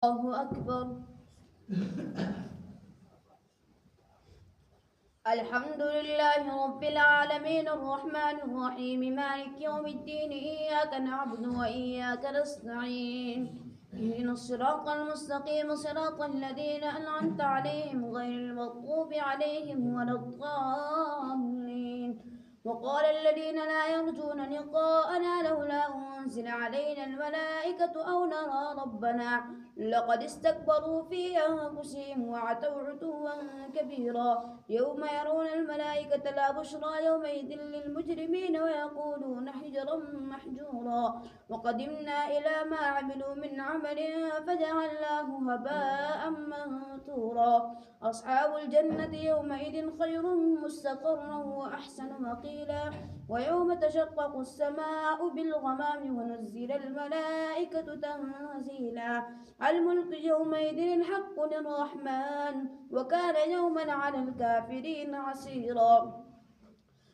الله أكبر. الحمد لله رب العالمين الرحمن الرحيم مالك يوم الدين إياك نعبد وإياك نستعين اهدنا الصراط المستقيم صراط الذين أنعمت عليهم غير المغضوب عليهم ولا الضالين. وقال الذين لا يرجون لقاءنا لولا أنزل علينا الملائكة أو نرى ربنا لقد استكبروا في أنفسهم وعتوا عتوا كبيرا يوم يرون الملائكة لا بشرى يومئذ للمجرمين ويقولون حجرا محجورا وقدمنا إلى ما عملوا من عمل فجعلناه هباء منثورا أصحاب الجنة يومئذ خير مستقرا وأحسن مقيلا ويوم تشقق السماء بالغمام ونزل الملائكة تنزيلا الملك يومئذ الحق للرحمن وكان يوما على الكافرين عسيرا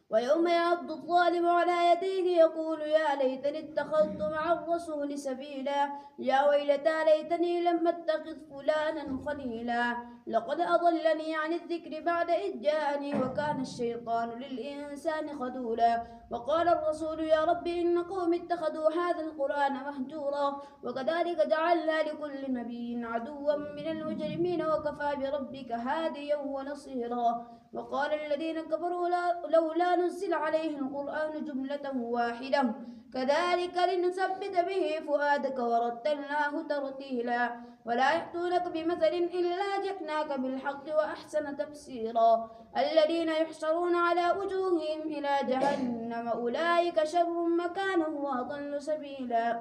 ويوم يعض الظالم على يديه يقول يا ليتني اتخذت مع الرسول سبيلا يا ويلتى ليتني لم اتخذ فلانا خليلا لقد أضلني عن الذكر بعد إذ جاءني وكان الشيطان للإنسان خذولا وقال الرسول يا رب إن قوم اتخذوا هذا القرآن مهجورا وكذلك جعلنا لكل نبي عدوا من المجرمين وكفى بربك هاديا ونصيرا وقال الذين كفروا لولا نزل عليه القرآن جملة واحدة كذلك لنثبت به فؤادك ورتلناه ترتيلا ولا يأتونك بمثل إلا جئناك بالحق وأحسن تفسيرا الذين يحشرون على وجوههم إلى جهنم أولئك شر مكانا وأضل سبيلا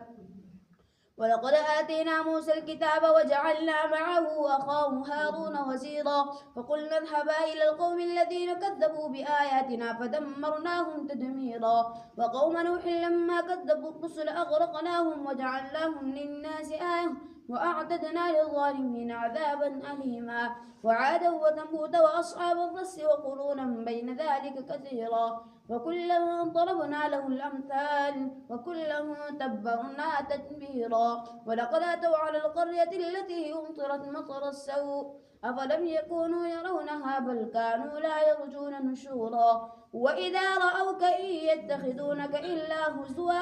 ولقد آتينا موسى الكتاب وجعلنا معه أخاه هارون وزيرا فقلنا اذهبا إلى القوم الذين كذبوا بآياتنا فدمرناهم تدميرا وقوم نوح لما كذبوا الرسل أغرقناهم وجعلناهم للناس آية وأعتدنا للظالمين عذابا أليما وعادا وثمود وأصحاب الرس وقرونا بين ذلك كثيرا وكلا ضربنا له الأمثال وكلا تبرنا تتبيرا ولقد أتوا على القرية التي أمطرت مطر السوء أفلم يكونوا يرونها بل كانوا لا يرجون نشورا وإذا رأوك إن يتخذونك إلا هزوا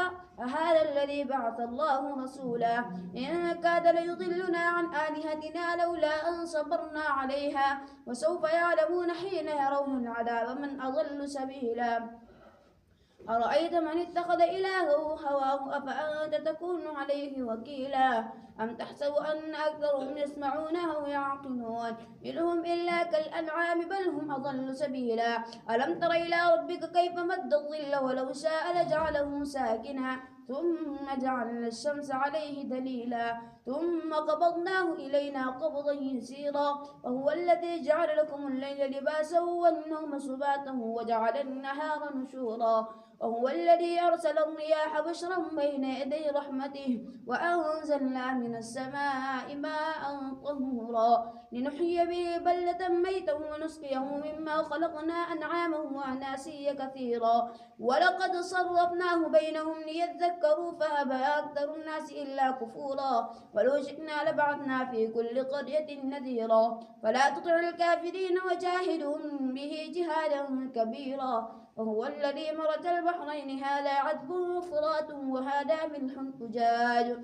أهذا الذي بعث الله رسولا إن كاد ليضلنا عن آلهتنا لولا أن صبرنا عليها وسوف يعلمون حين يرون العذاب من أضل سبيلا أرأيت من اتخذ إلهه هواه أفأنت تكون عليه وكيلا أم تحسب أن أكثرهم يسمعون أو يعقلون إن هم إلا كالأنعام بل هم أضل سبيلا ألم تر إلى ربك كيف مد الظل ولو شاء لجعله ساكنا ثم جعلنا الشمس عليه دليلا ثم قبضناه إلينا قبضا يسيرا وهو الذي جعل لكم الليل لباسا والنوم سباتا وجعل النهار نشورا وهو الذي أرسل الرياح بشرا بين يدي رحمته وأنزلنا من السماء ماء طهورا لنحيي به بلة ميتا ونسقيه مما خلقنا أنعاما وأناسيا كثيرا ولقد صرفناه بينهم ليذكروا فأبى أكثر الناس إلا كفورا ولو شئنا لبعثنا في كل قرية نذيرا فلا تطع الكافرين وجاهدهم به جهادا كبيرا وهو الذي مرج البحرين هذا عذب فرات وهذا ملح أجاج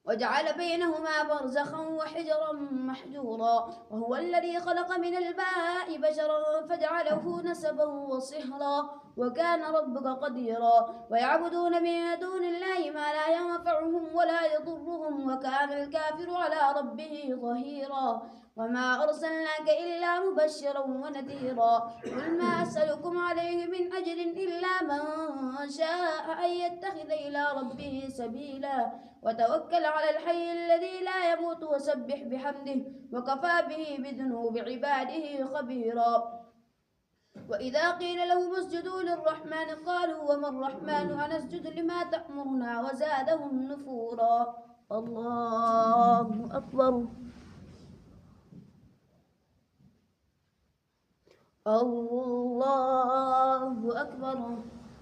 وجعل بينهما برزخا وحجرا محجورا وهو الذي خلق من الماء بشرا فجعله نسبا وصهرا وكان ربك قديرا ويعبدون من دون الله ما لا ينفعهم ولا يضرهم وكان الكافر على ربه ظهيرا وما أرسلناك إلا مبشرا ونذيرا قل ما أسألكم عليه من أجر إلا من شاء أن يتخذ إلى ربه سبيلا وتوكل على الحي الذي لا يموت وسبح بحمده وكفى به بذنوب عباده خبيرا وإذا قيل لهم اسجدوا للرحمن قالوا وما الرحمن أنسجد لما تأمرنا وزادهم نفورا الله أكبر الله أكبر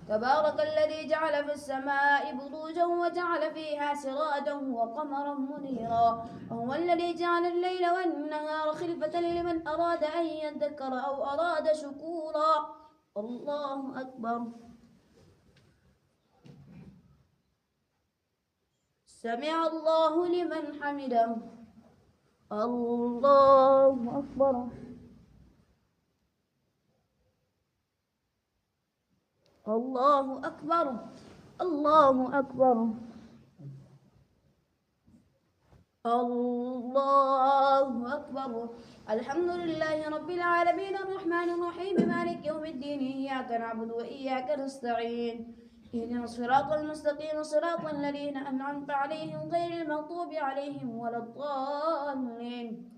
تبارك الذي جعل في السماء بروجا وجعل فيها سراجا وقمرا منيرا وهو الذي جعل الليل والنهار خلفة لمن أراد أن يذكر أو أراد شكورا. الله أكبر. سمع الله لمن حمده. الله أكبر. الله أكبر. الله أكبر. الله أكبر. الحمد لله رب العالمين الرحمن الرحيم مالك يوم الدين إياك نعبد وإياك نستعين اهدنا الصراط المستقيم صراط الذين أنعمت عليهم غير المغضوب عليهم ولا الضالين.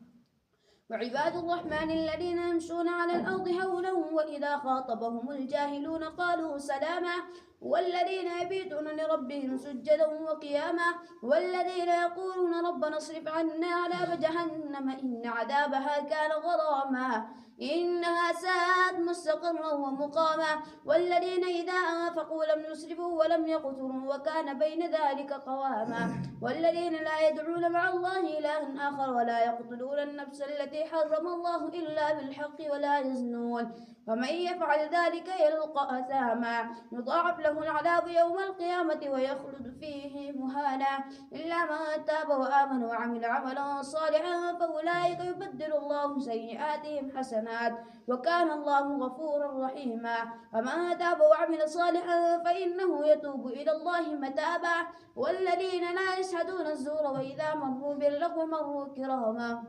وعباد الرحمن الذين يمشون على الأرض هونا وإذا خاطبهم الجاهلون قالوا سلاما والذين يبيتون لربهم سجدا وقياما والذين يقولون ربنا اصرف عنا عذاب جهنم إن عذابها كان غراما إنها ساءت مستقرا ومقاما والذين إذا أنفقوا لم يسرفوا ولم يقتروا وكان بين ذلك قواما والذين لا يدعون مع الله إلها آخر ولا يقتلون النفس التي حرم الله إلا بالحق ولا يزنون ومن يفعل ذلك يلقى أثاما يضاعف له العذاب يوم القيامة ويخلد فيه مهانا إلا من تاب وآمن وعمل عملا صالحا فأولئك يبدل الله سيئاتهم حسنات وكان الله غفورا رحيما ومن تاب وعمل صالحا فإنه يتوب إلى الله متابا والذين لا يشهدون الزور وإذا مروا باللغو مروا كراما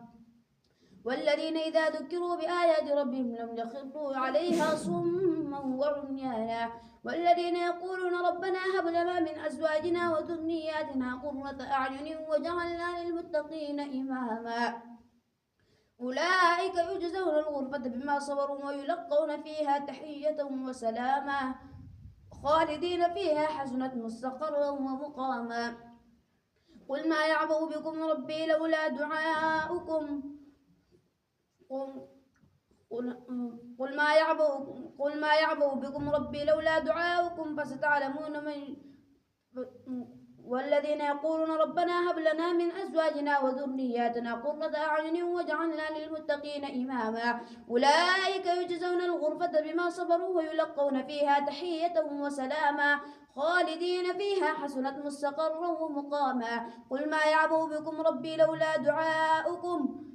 والذين إذا ذكروا بآيات ربهم لم يخروا عليها صما وعميانا والذين يقولون ربنا هب لنا من أزواجنا وذرياتنا قرة أعين وجعلنا للمتقين إماما أولئك يجزون الغرفة بما صبروا ويلقون فيها تحية وسلاما خالدين فيها حسنت مستقرا ومقاما قل ما يعبأ بكم ربي لولا دعاؤكم قل ما يعبأ بكم ربي لولا دعاؤكم فستعلمون من والذين يقولون ربنا هب لنا من أزواجنا وذرياتنا قرة أعين واجعلنا للمتقين إماما أولئك يجزون الغرفة بما صبروا ويلقون فيها تحية وسلاما خالدين فيها حسنت مستقرا ومقاما قل ما يعبأ بكم ربي لولا دعاؤكم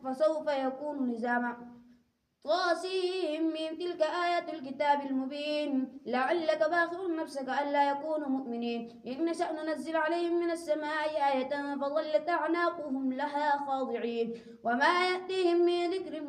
فسوف يكون لزاما طاسيم من تلك آيات الكتاب المبين لعلك باخر نفسك ألا يكونوا مؤمنين إن نشأ ننزل عليهم من السماء آية فظلت أعناقهم لها خاضعين وما يأتيهم من ذكر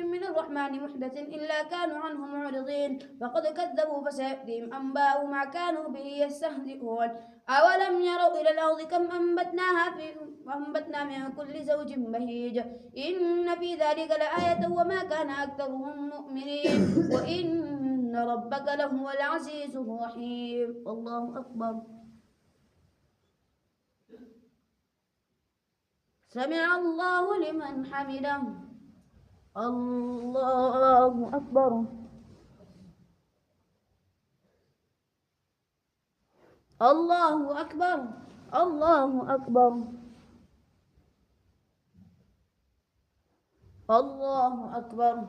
من الرحمن محدث إلا كانوا عنه معرضين فقد كذبوا فسيأتيهم أنباء ما كانوا به يستهزئون أولم يروا إلى الأرض كم أنبتنا من كل زوج بهيج إن في ذلك لآية وما كان أكثرهم مؤمنين وإن ربك لهو العزيز الرحيم. الله أكبر. سمع الله لمن حمده. الله أكبر. الله أكبر. الله أكبر. الله أكبر.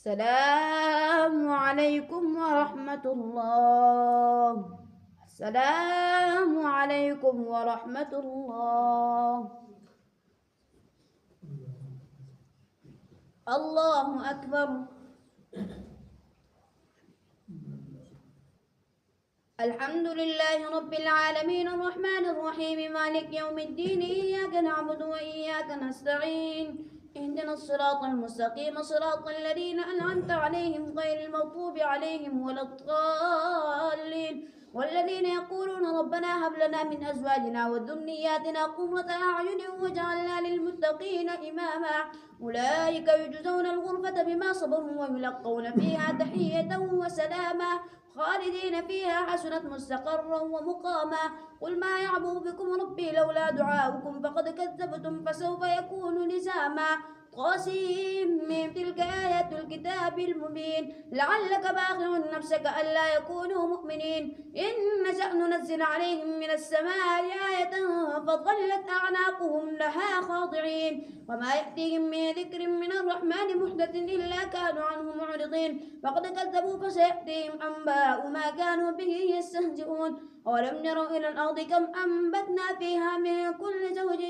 السلام عليكم ورحمة الله. السلام عليكم ورحمة الله. الله أكبر. الحمد لله رب العالمين الرحمن الرحيم مالك يوم الدين إياك نعبد وإياك نستعين اهدنا الصراط المستقيم صراط الذين أنعمت عليهم غير المغضوب عليهم ولا الضالين والذين يقولون ربنا هب لنا من أزواجنا وذرياتنا قرة أعين واجعلنا للمتقين إماما أولئك يجزون الغرفة بما صبروا ويلقون فيها تحية وسلاما خالدين فيها حسنت مستقرا ومقاما قل ما يعبأ بكم ربي لولا دعاؤكم فقد كذبتم فسوف يكون لزاما قاسم تلك آيات الكتاب المبين لعلك باخع نفسك ألا يكونوا مؤمنين إن نشأ ننزل عليهم من السماء آية فظلت أعناقهم لها خاضعين وما يأتيهم من ذكر من الرحمن محدث إلا كانوا عنه معرضين فقد كذبوا فسيأتيهم أنباء ما كانوا به يستهزئون أولم يروا إلى الأرض كم أنبتنا فيها من كل زوج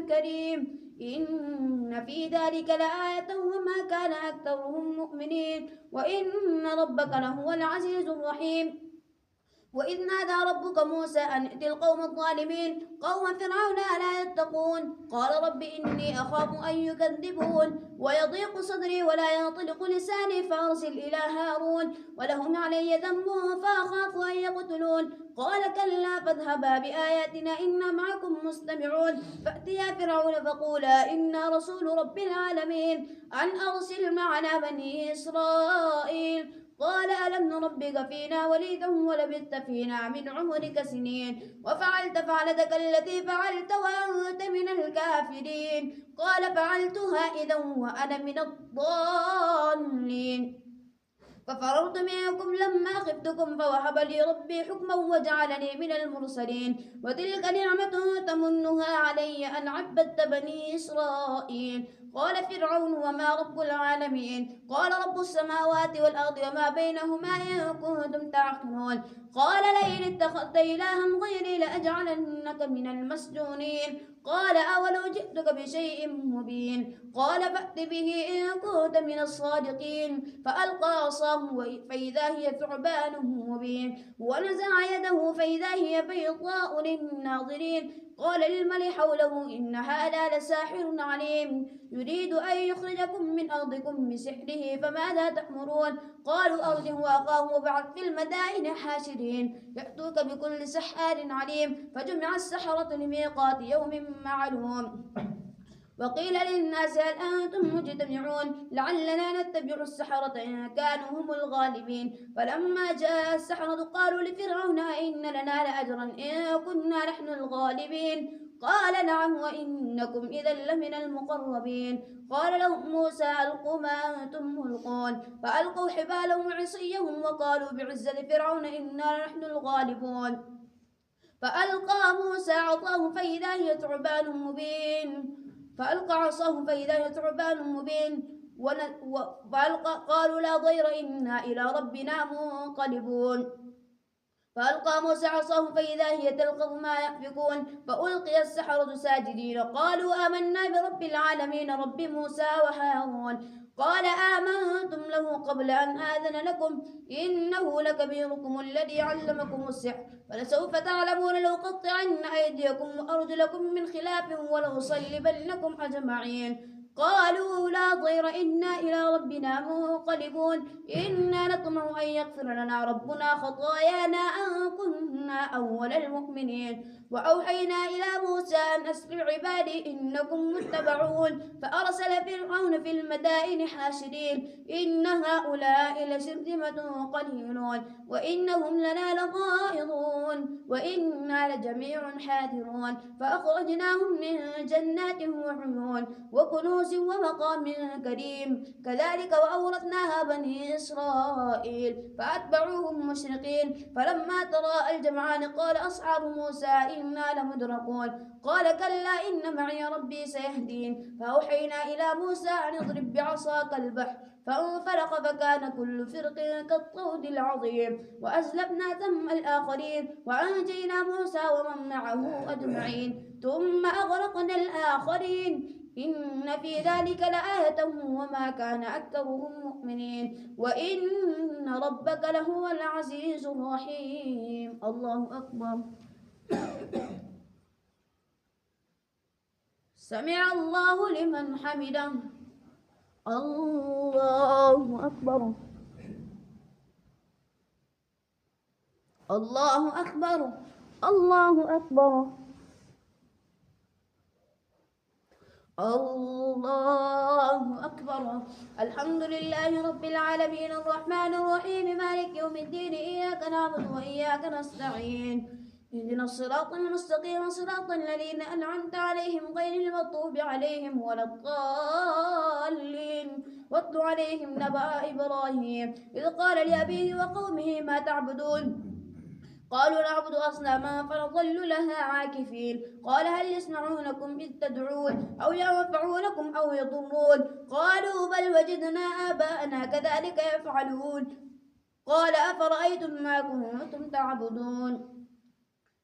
كريم إن في ذلك لآية وما كان أكثرهم مؤمنين وإن ربك لهو العزيز الرحيم وإذ نادى ربك موسى أن ائت القوم الظالمين قوم فرعون ألا يتقون قال رب إني أخاف أن يكذبون ويضيق صدري ولا ينطلق لساني فأرسل إلى هارون ولهم علي ذنب فأخاف أن يقتلون قال كلا فاذهبا بآياتنا إنا معكم مستمعون فأتيا فرعون فقولا إنا رسول رب العالمين أن أرسل معنا بني إسرائيل قال ألم نربك فينا وليدا ولبثت فينا من عمرك سنين وفعلت فعلتك التي فعلت وأنت من الكافرين قال فعلتها إذا وأنا من الضالين ففررت منكم لما خفتكم فوهب لي ربي حكما وجعلني من المرسلين وتلك نعمة تمنها علي أن عبدت بني إسرائيل قال فرعون وما رب العالمين قال رب السماوات والأرض وما بينهما إن كنتم تعقلون قال لئن اتخذت إلها غيري لأجعلنك من المسجونين قال أولو جئتك بشيء مبين قال فأت به إن كنت من الصادقين فألقى عصاه فإذا هي ثعبان مبين ونزع يده فإذا هي بيضاء للناظرين قال للملأ حوله إن هذا لساحر عليم يريد أن يخرجكم من أرضكم بسحره فماذا تأمرون قالوا أرجه وأخاه وابعث في المدائن حاشرين يأتوك بكل سحار عليم فجمع السحرة لميقات يوم معلوم وقيل للناس هل أنتم مجتمعون لعلنا نتبع السحرة إن كانوا هم الغالبين فلما جاء السحرة قالوا لفرعون إن لنا لأجرا إن كنا نحن الغالبين قال نعم وإنكم إذا لمن المقربين قال لهم موسى ألقوا ما أنتم ملقون فألقوا حبالهم وعصيهم وقالوا بعزة فرعون إنا نحن الغالبون فألقى موسى عصاه فإذا هي ثعبان مبين فألقى عصاه فإذا هي ثعبان مبين قالوا لا ضير إنا إلى ربنا منقلبون فألقى موسى عصاه فإذا هي تلقف ما يأفكون فألقي السحرة ساجدين قالوا آمنا برب العالمين رب موسى وهارون قال آمنتم له قبل أن آذن لكم إنه لكبيركم الذي علمكم السحر فلسوف تعلمون لأقطعن أيديكم وأرجلكم من خلاف ولأصلبنكم أجمعين قالوا لا ضير إنا إلى ربنا منقلبون إنا نطمع أن يغفر لنا ربنا خطايانا أن كنا أول المؤمنين وأوحينا إلى موسى أن أسر عبادي إنكم متبعون فأرسل فرعون في المدائن حاشرين إن هؤلاء لشرذمة قليلون وإنهم لنا لغائظون وإنا لجميع حاذرون فأخرجناهم من جنات وعيون وكنوز ومقام كريم كذلك وأورثناها بني إسرائيل فأتبعوهم مشرقين فلما تراءى الجمعان قال أصحاب موسى إنا لمدركون قال كلا إن معي ربي سيهدين فأوحينا إلى موسى أن اضرب بعصاك البحر فانفلق فكان كل فرق كالطود العظيم وأزلفنا ثم الآخرين وأنجينا موسى ومن معه أجمعين ثم أغرقنا الآخرين إن في ذلك لآية وما كان أكثرهم مؤمنين وإن ربك لهو العزيز الرحيم الله أكبر سمع الله لمن حمده الله أكبر الله أكبر. الله أكبر. الله أكبر. الحمد لله رب العالمين الرحمن الرحيم مالك يوم الدين إياك نعبد وإياك نستعين اهدنا الصراط المستقيم صراط الذين أنعمت عليهم غير المغضوب عليهم ولا الضالين واتل عليهم نبأ إبراهيم إذ قال لأبيه وقومه ما تعبدون قالوا نعبد أصناما فنظل لها عاكفين قال هل يسمعونكم إذ تدعون أو ينفعونكم أو يضرون قالوا بل وجدنا آباءنا كذلك يفعلون قال أفرأيتم ما كنتم تعبدون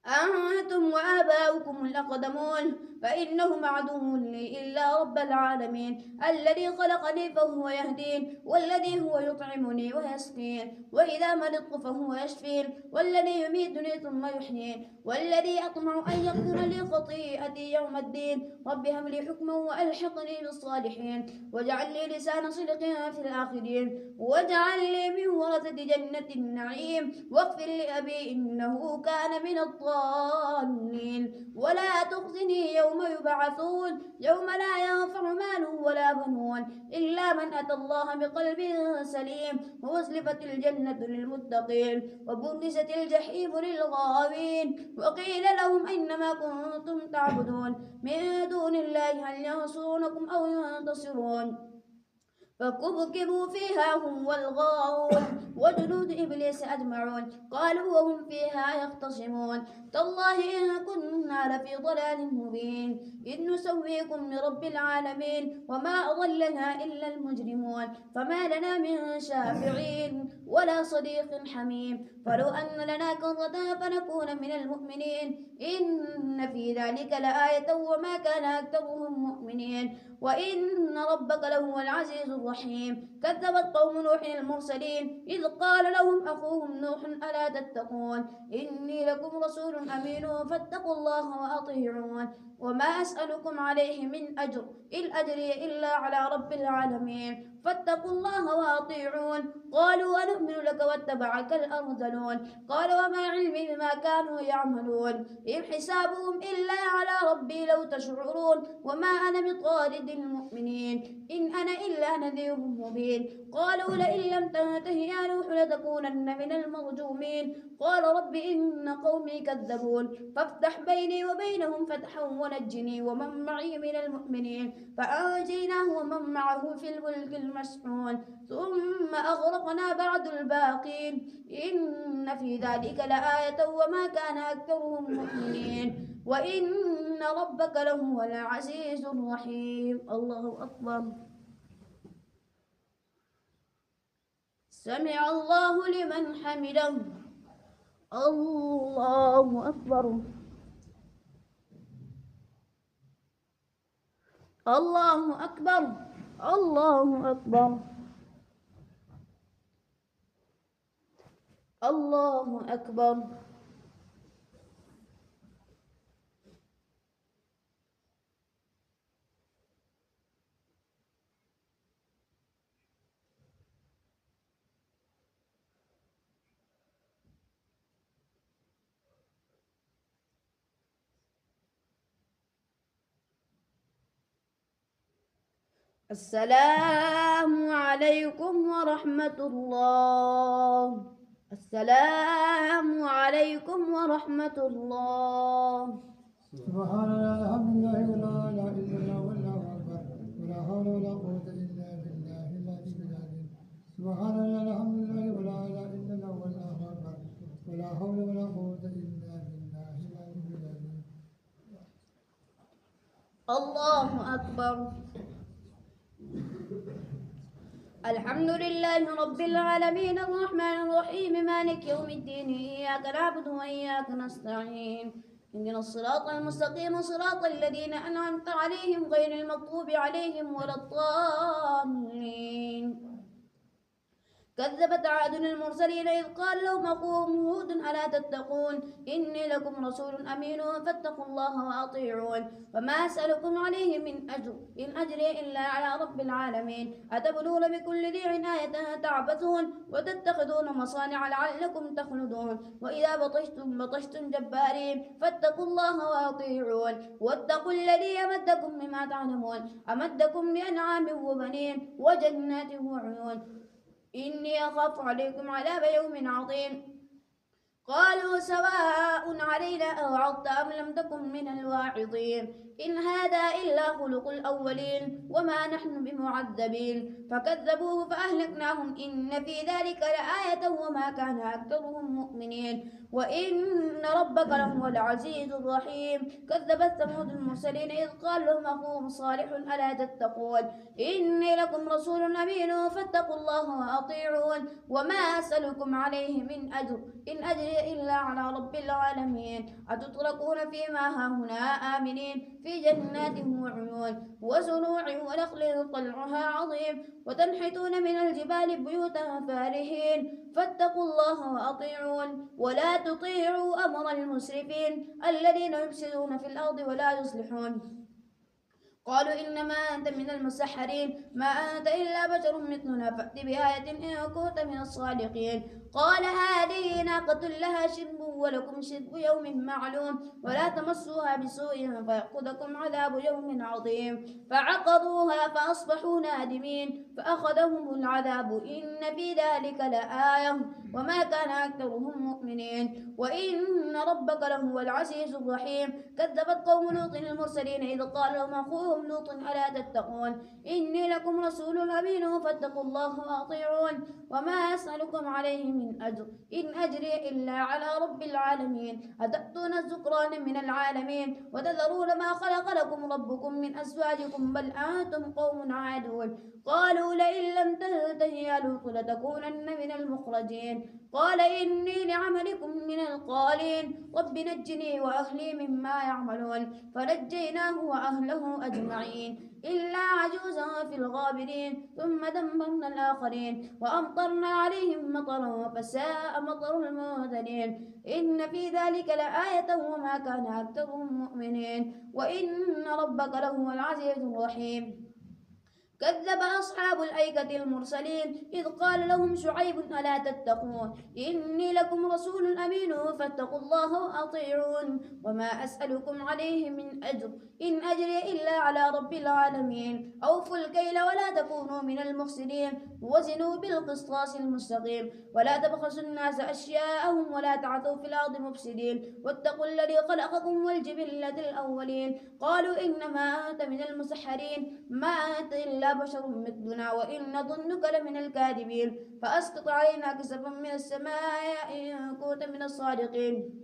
أنتم وآباؤكم الأقدمون فإنهم عدو لي إلا رب العالمين الذي خلقني فهو يهدين والذي هو يطعمني ويسقين وإذا مرضت فهو يشفين والذي يميتني ثم يحيين والذي أطمع أن يغفر لي خطيئتي يوم الدين رب هب لي حكما وألحقني بالصالحين واجعل لي لسان صدق في الآخرين واجعل لي من ورثة جنة النعيم واغفر لأبي إنه كان من الضالين ولا تخزني يوم يبعثون يوم لا ينفع مال ولا بنون إلا من أتى الله بقلب سليم وأزلفت الجنة للمتقين وبرزت الجحيم للغاوين وقيل لهم أينما كنتم تعبدون من دون الله هل ينصرونكم أو ينتصرون فكبكبوا فيها هم والغاوون وجنود إبليس أجمعون قالوا وهم فيها يختصمون تالله إن كنا لفي ضلال مبين إذ نسويكم برب العالمين وما أضلنا إلا المجرمون فما لنا من شافعين ولا صديق حميم فلو أن لنا كرة فنكون من المؤمنين إن في ذلك لآية وما كان أكثرهم مؤمنين وإن ربك لهو العزيز الرحيم كذبت قوم نوح المرسلين إذ قال لهم أخوهم نوح ألا تتقون إني لكم رسول أمين فاتقوا الله وأطيعون وما أسألكم عليه من أجر إن أجري إلا على رب العالمين فاتقوا الله وأطيعون قالوا أنؤمن لك واتبعك الأرذلون قال وما علمي بما كانوا يعملون إن حسابهم إلا على ربي لو تشعرون وما أنا بطارد المؤمنين إن أنا إلا نذير مبين قالوا لئن لم تنته يا نوح لتكونن من المرجومين قال رب إن قومي كذبون فافتح بيني وبينهم فتحا ونجني ومن معي من المؤمنين فأنجيناه ومن معه في الفلك المشحون ثم أغرقنا بعد الباقين إن في ذلك لآية وما كان أكثرهم مؤمنين وإن ربك لهو العزيز الرحيم الله أكبر سمع الله لمن حمده الله أكبر الله أكبر الله أكبر الله أكبر السلام عليكم ورحمة الله السلام عليكم ورحمة الله سبحان الله الحمد لله ولا إله إلا الله والله أكبر ولا حول ولا قوة إلا بالله العلي العظيم سبحان الله الحمد لله ولا إله إلا الله والله أكبر ولا حول ولا قوة إلا بالله العلي العظيم الله أكبر الحمد لله رب العالمين الرحمن الرحيم مالك يوم الدين إياك نعبد وإياك نستعين اهدنا الصراط المستقيم صراط الذين أنعمت عليهم غير المغضوب عليهم ولا الضالين كذبت عاد المرسلين إذ قال لهم أخوهم هود ألا تتقون إني لكم رسول أمين فاتقوا الله وأطيعون وما أسألكم عليه من أجر إن أجري إلا على رب العالمين أتبنون بكل ريع آية تعبثون وتتخذون مصانع لعلكم تخلدون وإذا بطشتم جبارين فاتقوا الله وأطيعون واتقوا الذي أمدكم بما تعلمون أمدكم بأنعام وبنين وجنات وعيون إني أخاف عليكم عذاب يوم عظيم قالوا سواء علينا أوعظت أم لم تكن من الواعظين إن هذا إلا خلق الأولين وما نحن بمعذبين فكذبوه فأهلكناهم إن في ذلك لآية وما كان أكثرهم مؤمنين وإن ربك لهو العزيز الرحيم كذبت ثمود المرسلين إذ قال لهم أخوهم صالح ألا تتقون إني لكم رسول أمين فاتقوا الله وأطيعون وما أسألكم عليه من أجر إن أجري إلا على رب العالمين أتتركون فيما هاهنا آمنين في جنات وعيون وزروع ونخل طلعها عظيم وتنحتون من الجبال بيوتا فارهين فاتقوا الله وأطيعون ولا تطيعوا أمر المسرفين الذين يفسدون في الأرض ولا يصلحون قالوا إنما أنت من المسحرين ما أنت إلا بشر مثلنا فأت بآية إن كنت من الصادقين قال هذه ناقة لها شرب ولكم شرب يوم معلوم ولا تمسوها بسوء فيأخذكم عذاب يوم عظيم فعقروها فأصبحوا نادمين فأخذهم العذاب إن في ذلك لآية وما كان أكثرهم مؤمنين وإن ربك لهو العزيز الرحيم كذبت قوم لوط المرسلين إذ قال لهم أخوهم لوط ألا تتقون إني لكم رسول أمين فاتقوا الله وأطيعون وما أسألكم عليه من أجر إن أجري إلا على رب العالمين أتأتون الذكران من العالمين وتذرون ما خلق لكم ربكم من أزواجكم بل أنتم قوم عادون قالوا لئن لم تنته يا لوط لتكونن من المخرجين قال إني لعملكم من القالين رب نجني وأهلي مما يعملون فنجيناه وأهله أجمعين إلا عجوزا في الغابرين ثم دمرنا الآخرين وأمطرنا عليهم مطرا فساء مطر المنذرين إن في ذلك لآية وما كان أكثرهم مؤمنين وإن ربك لهو العزيز الرحيم كذب أصحاب الأيكة المرسلين إذ قال لهم شعيب ألا تتقون إني لكم رسول أمين فاتقوا الله وأطيعون وما أسألكم عليه من أجر إن أجري إلا على رب العالمين أوفوا الكيل ولا تكونوا من المفسدين وزنوا بالقسطاس المستقيم ولا تبخسوا الناس أشياءهم ولا تعثوا في الأرض مفسدين واتقوا الذي خلقكم والجبلة الأولين قالوا إنما أنت من المسحرين ما أنت إلا بشر مثلنا وإن نظنك لمن الكاذبين فأسقط علينا كسفا من السماء إن كنت من الصادقين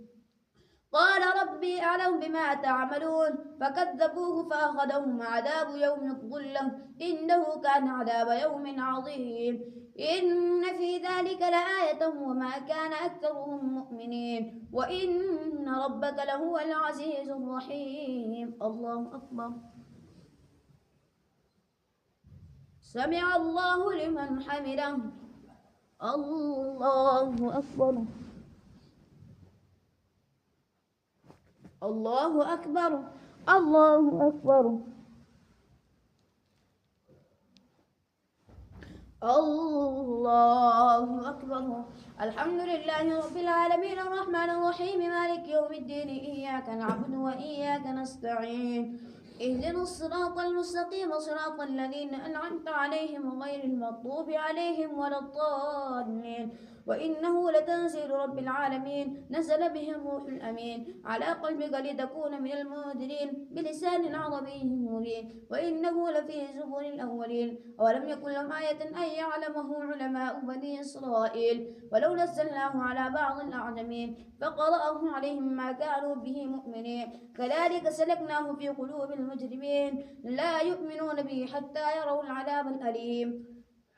قال ربي أعلم بما تعملون فكذبوه فأخذهم عذاب يوم الظلة إنه كان عذاب يوم عظيم إن في ذلك لآية وما كان أكثرهم مؤمنين وإن ربك لهو العزيز الرحيم الله أكبر سمع الله لمن حمده الله أكبر الله أكبر الله أكبر الله أكبر الحمد لله رب العالمين الرحمن الرحيم مالك يوم الدين إياك نعبد وإياك نستعين اهدنا الصراط المستقيم صراط الذين أنعمت عليهم غير المغضوب عليهم ولا الضالين وإنه لتنزيل رب العالمين نزل به الروح الأمين على قلبك لتكون من المنذرين بلسان عربي مبين وإنه لفي زبر الأولين أولم يكن لهم آية أن يعلمه علماء بني إسرائيل ولو نزلناه على بعض الأعجمين فقرأه عليهم ما كانوا به مؤمنين كذلك سلكناه في قلوب المجرمين لا يؤمنون به حتى يروا العذاب الأليم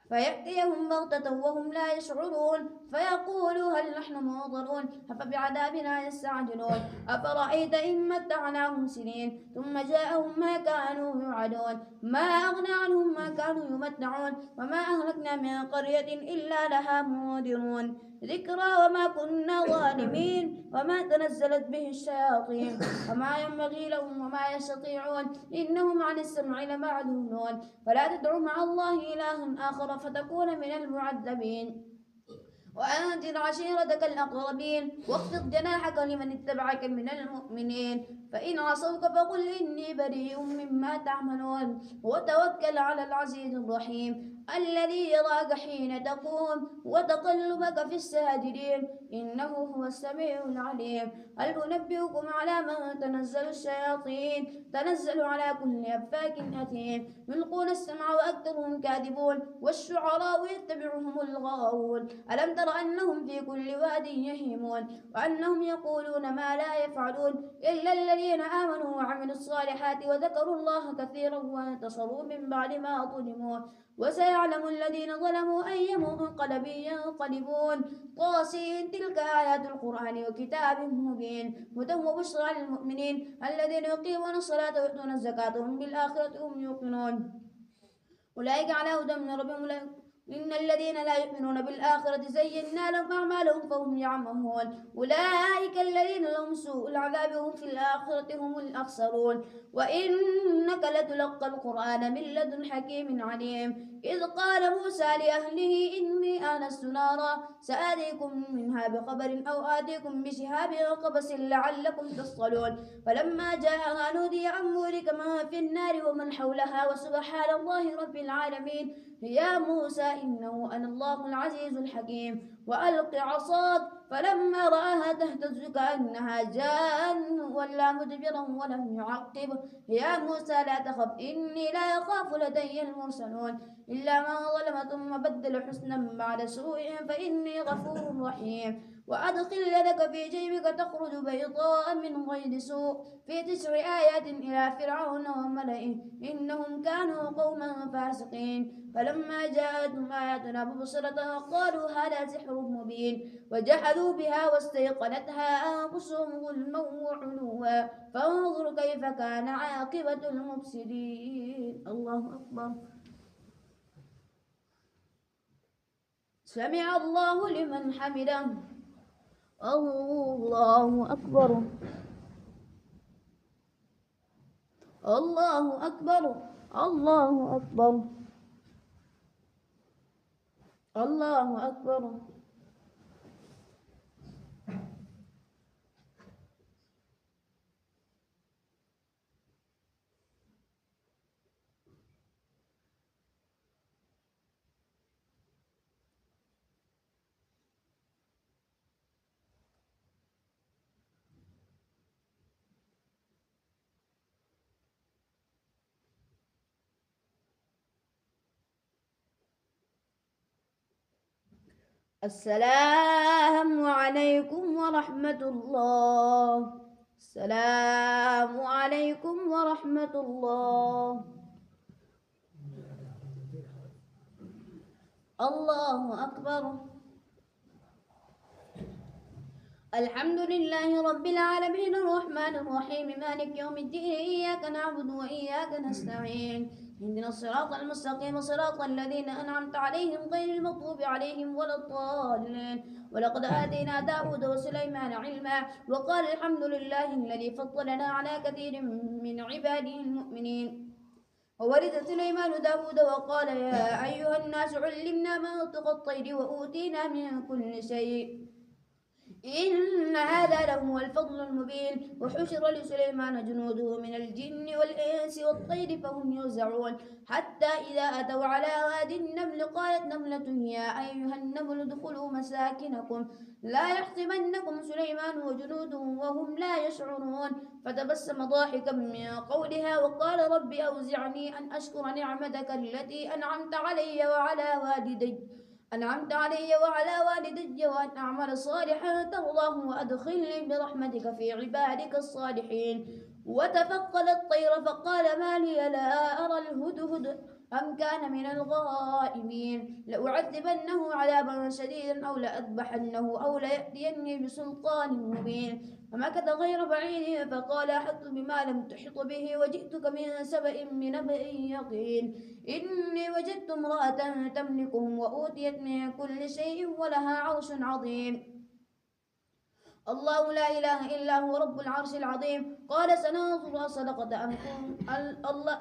فيأتيهم بغتة وهم لا يشعرون فيقولوا هل نحن منظرون أفبعذابنا يستعجلون أفرأيت إن متعناهم سنين ثم جاءهم ما كانوا يوعدون ما أغنى عنهم ما كانوا يمتعون وما أهلكنا من قرية إلا لها منذرون ذكرى وما كنا ظالمين وما تنزلت به الشياطين وما ينبغي لهم وما يستطيعون إنهم عن السمع لمعذورون فلا تدع مع الله إلها آخر فتكون من المعذبين وأنذر عشيرتك الأقربين واخفض جناحك لمن اتبعك من المؤمنين فإن عصوك فقل إني بريء مما تعملون وتوكل على العزيز الرحيم الذي يراك حين تقوم وتقلبك في الساجدين إنه هو السميع العليم هل أنبئكم على من تنزل الشياطين تنزل على كل أفاك أثيم يلقون السمع وأكثرهم كاذبون والشعراء يتبعهم الغاوون ألم تر أنهم في كل واد يهيمون وأنهم يقولون ما لا يفعلون إلا الذين آمنوا وعملوا الصالحات وذكروا الله كثيرا وانتصروا من بعد ما ظلموا وسيعلم الذين ظلموا أي منقلب ينقلبون طاسين تلك آيات القرآن وكتاب مبين هدى وبشرى للمؤمنين الذين يقيمون الصلاة ويؤتون الزكاة وهم بالآخرة هم يوقنون أولئك على هدى من ربهم إن الذين لا يؤمنون بالآخرة زينا لهم أعمالهم فهم يعمهون أولئك الذين لهم سوء العذاب وهم في الآخرة هم الأخسرون وإنك لتلقى القرآن من لدن حكيم عليم إذ قال موسى لأهله إني آنست نارا سآتيكم منها بخبر أو آتيكم بشهاب قبس لعلكم تصطلون فلما جاءها نودي أن بورك من في النار ومن حولها وسبحان الله رب العالمين يا موسى إنه أنا الله العزيز الحكيم وألق عصاك فلما رآها تهتز كأنها جان ولا مدبرا ولم يعقب يا موسى لا تخف إني لا يخاف لدي المرسلون إلا من ظلم ثم بدل حسنا بعد سوء فإني غفور رحيم وأدخل يدك في جيبك تخرج بيضاء من غير سوء في 9 آيات إلى فرعون وملئه إنهم كانوا قوما فاسقين فلما جاءتهم آياتنا مبصرة قالوا هذا سحر مبين وجحدوا بها واستيقنتها أنفسهم ظلما وعلوا فانظر كيف كان عاقبة المفسدين الله أكبر سمع الله لمن حمده الله أكبر الله أكبر الله أكبر الله أكبر السلام عليكم ورحمة الله السلام عليكم ورحمة الله الله أكبر الحمد لله رب العالمين الرحمن الرحيم مالك يوم الدين إياك نعبد وإياك نستعين اهدنا الصراط المستقيم صراط الذين أنعمت عليهم غير المغضوب عليهم ولا الضالين ولقد آتينا داود وسليمان علما وقال الحمد لله الذي فضلنا على كثير من عباده المؤمنين وورث سليمان داود وقال يا أيها الناس علمنا منطق الطير وأوتينا من كل شيء إن هذا لهو الفضل المبين وحشر لسليمان جنوده من الجن والإنس والطير فهم يوزعون حتى إذا أتوا على واد النمل قالت نملة يا أيها النمل ادخلوا مساكنكم لا يحطمنكم سليمان وجنوده وهم لا يشعرون فتبسم ضاحكا من قولها وقال رب أوزعني أن أشكر نعمتك التي أنعمت علي وعلى والدي وأن أعمل صالحا ترضاه وأدخلني برحمتك في عبادك الصالحين وتفقد الطير فقال ما لي لا أرى الهدهد أم كان من الغائبين لأعذبنه عذابا شديدا أو لأذبحنه أو ليأتيني بسلطان مبين فمكث غير بعيد فقال أحطت بما لم تحط به وجئتك من سبأ بنبأ يقين إني وجدت امرأة تملكهم وأوتيت من كل شيء ولها عرش عظيم الله لا إله إلا هو رب العرش العظيم قال سننظر أصدقت أم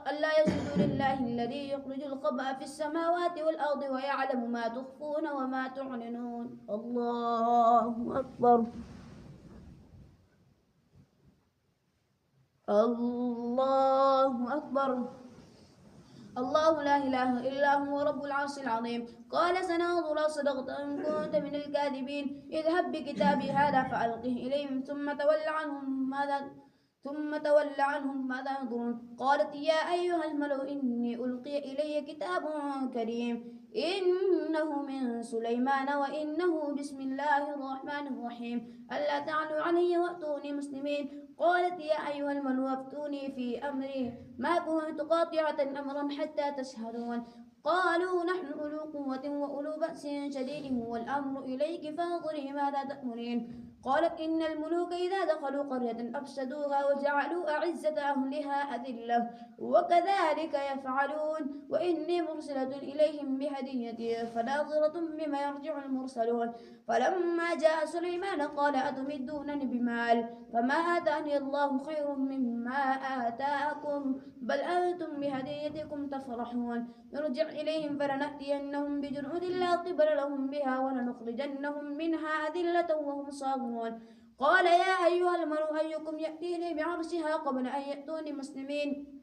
ألا يسجد لله الذي يخرج الخبأ في السماوات والأرض ويعلم ما تخفون وما تعلنون الله أكبر الله أكبر الله لا إله إلا هو رب العرش العظيم قال سننظر صدقت أم كنت من الكاذبين اذهب بكتابي هذا فألقه إليهم ثم تول عنهم ماذا ينظرون قالت يا أيها الملأ إني ألقي إلي كتاب كريم إنه من سليمان وإنه بسم الله الرحمن الرحيم ألا تعلوا علي وأتوني مسلمين قالت يا أيها الملأ أفتوني في أمري ما كنت قاطعة أمرا حتى تشهدون قالوا نحن أولو قوة وأولو بأس شديد والأمر إليك فانظري ماذا تأمرين قالت إن الملوك إذا دخلوا قرية أفسدوها وجعلوا أعزة أهلها أذلة وكذلك يفعلون وإني مرسلة إليهم بهدية فناظرة بما يرجع المرسلون فلما جاء سليمان قال أتمدونني بمال فما آتاني الله خير مما آتاكم بل أنتم بهديتكم تفرحون نرجع إليهم فلنأتينهم بجنود لا قبل لهم بها ولنخرجنهم منها أذلة وهم صاغرون قال يا أيها الملأ أيكم يأتيني بعرشها قبل أن يأتوني مسلمين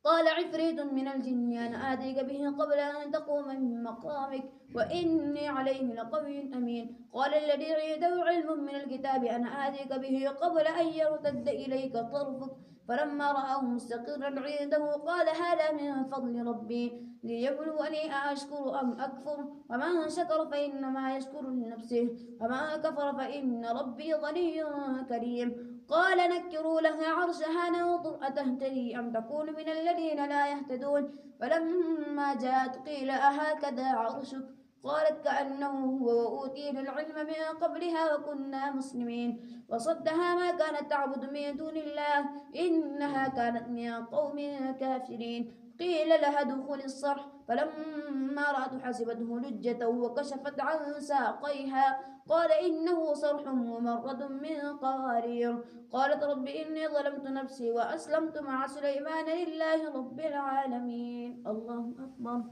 قال عفريت من الجن أنا آتيك به قبل أن تقوم من مقامك وإني عليه لقوي أمين قال الذي عنده علم من الكتاب أنا آتيك به قبل أن يرتد إليك طرفك فلما رآه مستقرا عنده قال هذا من فضل ربي ليبلوني أشكر أم أكفر ومن شكر فإنما يشكر لنفسه ومن كفر فإن ربي غني كريم قال نكروا لها عرشها ننظر أتهتدي أم تكون من الذين لا يهتدون فلما جاءت قيل أهكذا عرشك قالت كأنه هو وأوتينا العلم من قبلها وكنا مسلمين وصدها ما كانت تعبد من دون الله إنها كانت من قوم كافرين قيل لها ادخل الصرح فلما رأت حسبته لجة وكشفت عن ساقيها قال إنه صرح ممرد من قوارير قالت رب إني ظلمت نفسي وأسلمت مع سليمان لله رب العالمين الله أكبر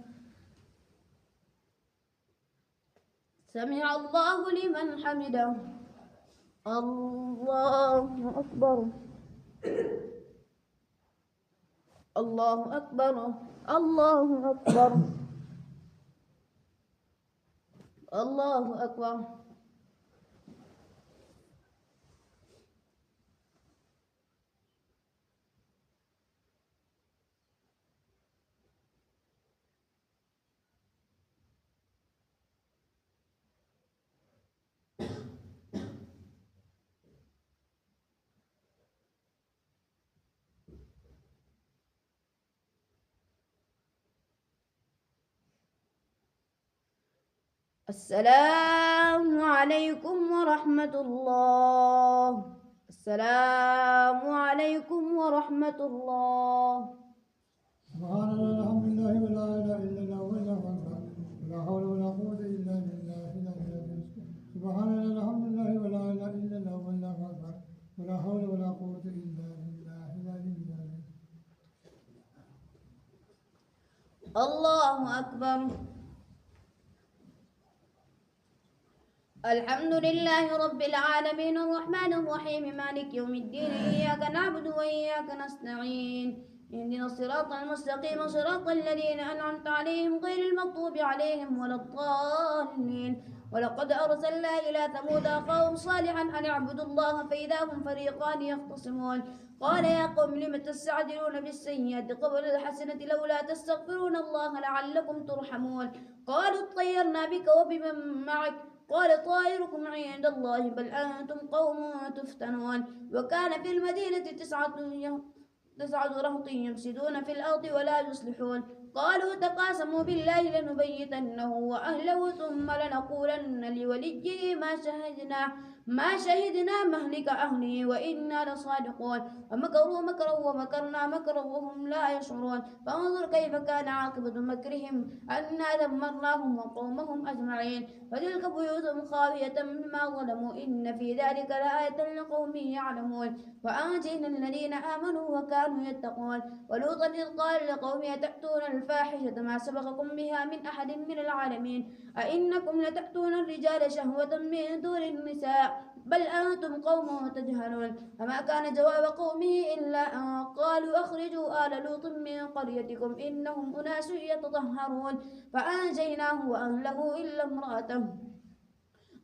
سمع الله لمن حمده الله أكبر الله أكبر الله أكبر الله أكبر السلام عليكم ورحمة الله السلام عليكم ورحمة الله سبحان الله الحمد لله ولا إله إلا الله والله أكبر ولا حول ولا قوة إلا بالله العلي العظيم سبحان الله الحمد لله ولا إله إلا الله والله أكبر ولا حول ولا قوة إلا بالله العلي العظيم الله أكبر الحمد لله رب العالمين الرحمن الرحيم مالك يوم الدين إياك نعبد وإياك نستعين اهدنا الصراط المستقيم صراط الذين أنعمت عليهم غير المغضوب عليهم ولا الضالين ولقد أرسلنا إلى ثمود أخاهم صالحا أن اعبدوا الله فإذا هم فريقان يختصمون قال يا قوم لم تستعجلون بالسيئة قبل الحسنة لولا تستغفرون الله لعلكم ترحمون قالوا اطيرنا بك وبمن معك قال طائركم عند الله بل أنتم قوم تفتنون وكان في المدينة تسعة رهط يفسدون في الأرض ولا يصلحون قالوا تقاسموا بالله لنبيتنه وأهله ثم لنقولن لوليه ما شهدنا مهلك أهله وإنا لصادقون ومكروا مكرا ومكرنا مكرا وهم لا يشعرون فانظر كيف كان عاقبة مكرهم أنا دمرناهم وقومهم أجمعين فتلك بيوتهم خاوية بما ظلموا إن في ذلك لآية لقوم يعلمون وأنجينا الذين آمنوا وكانوا يتقون ولوطا إذ قال لقومه أتأتون الفاحشة ما سبقكم بها من أحد من العالمين أئنكم لتأتون الرجال شهوة من دون النساء بل أنتم قوم تجهلون فما كان جواب قومه إلا أن قالوا أخرجوا آل لوط من قريتكم إنهم أناس يتطهرون فأنجيناه وأهله إلا امرأته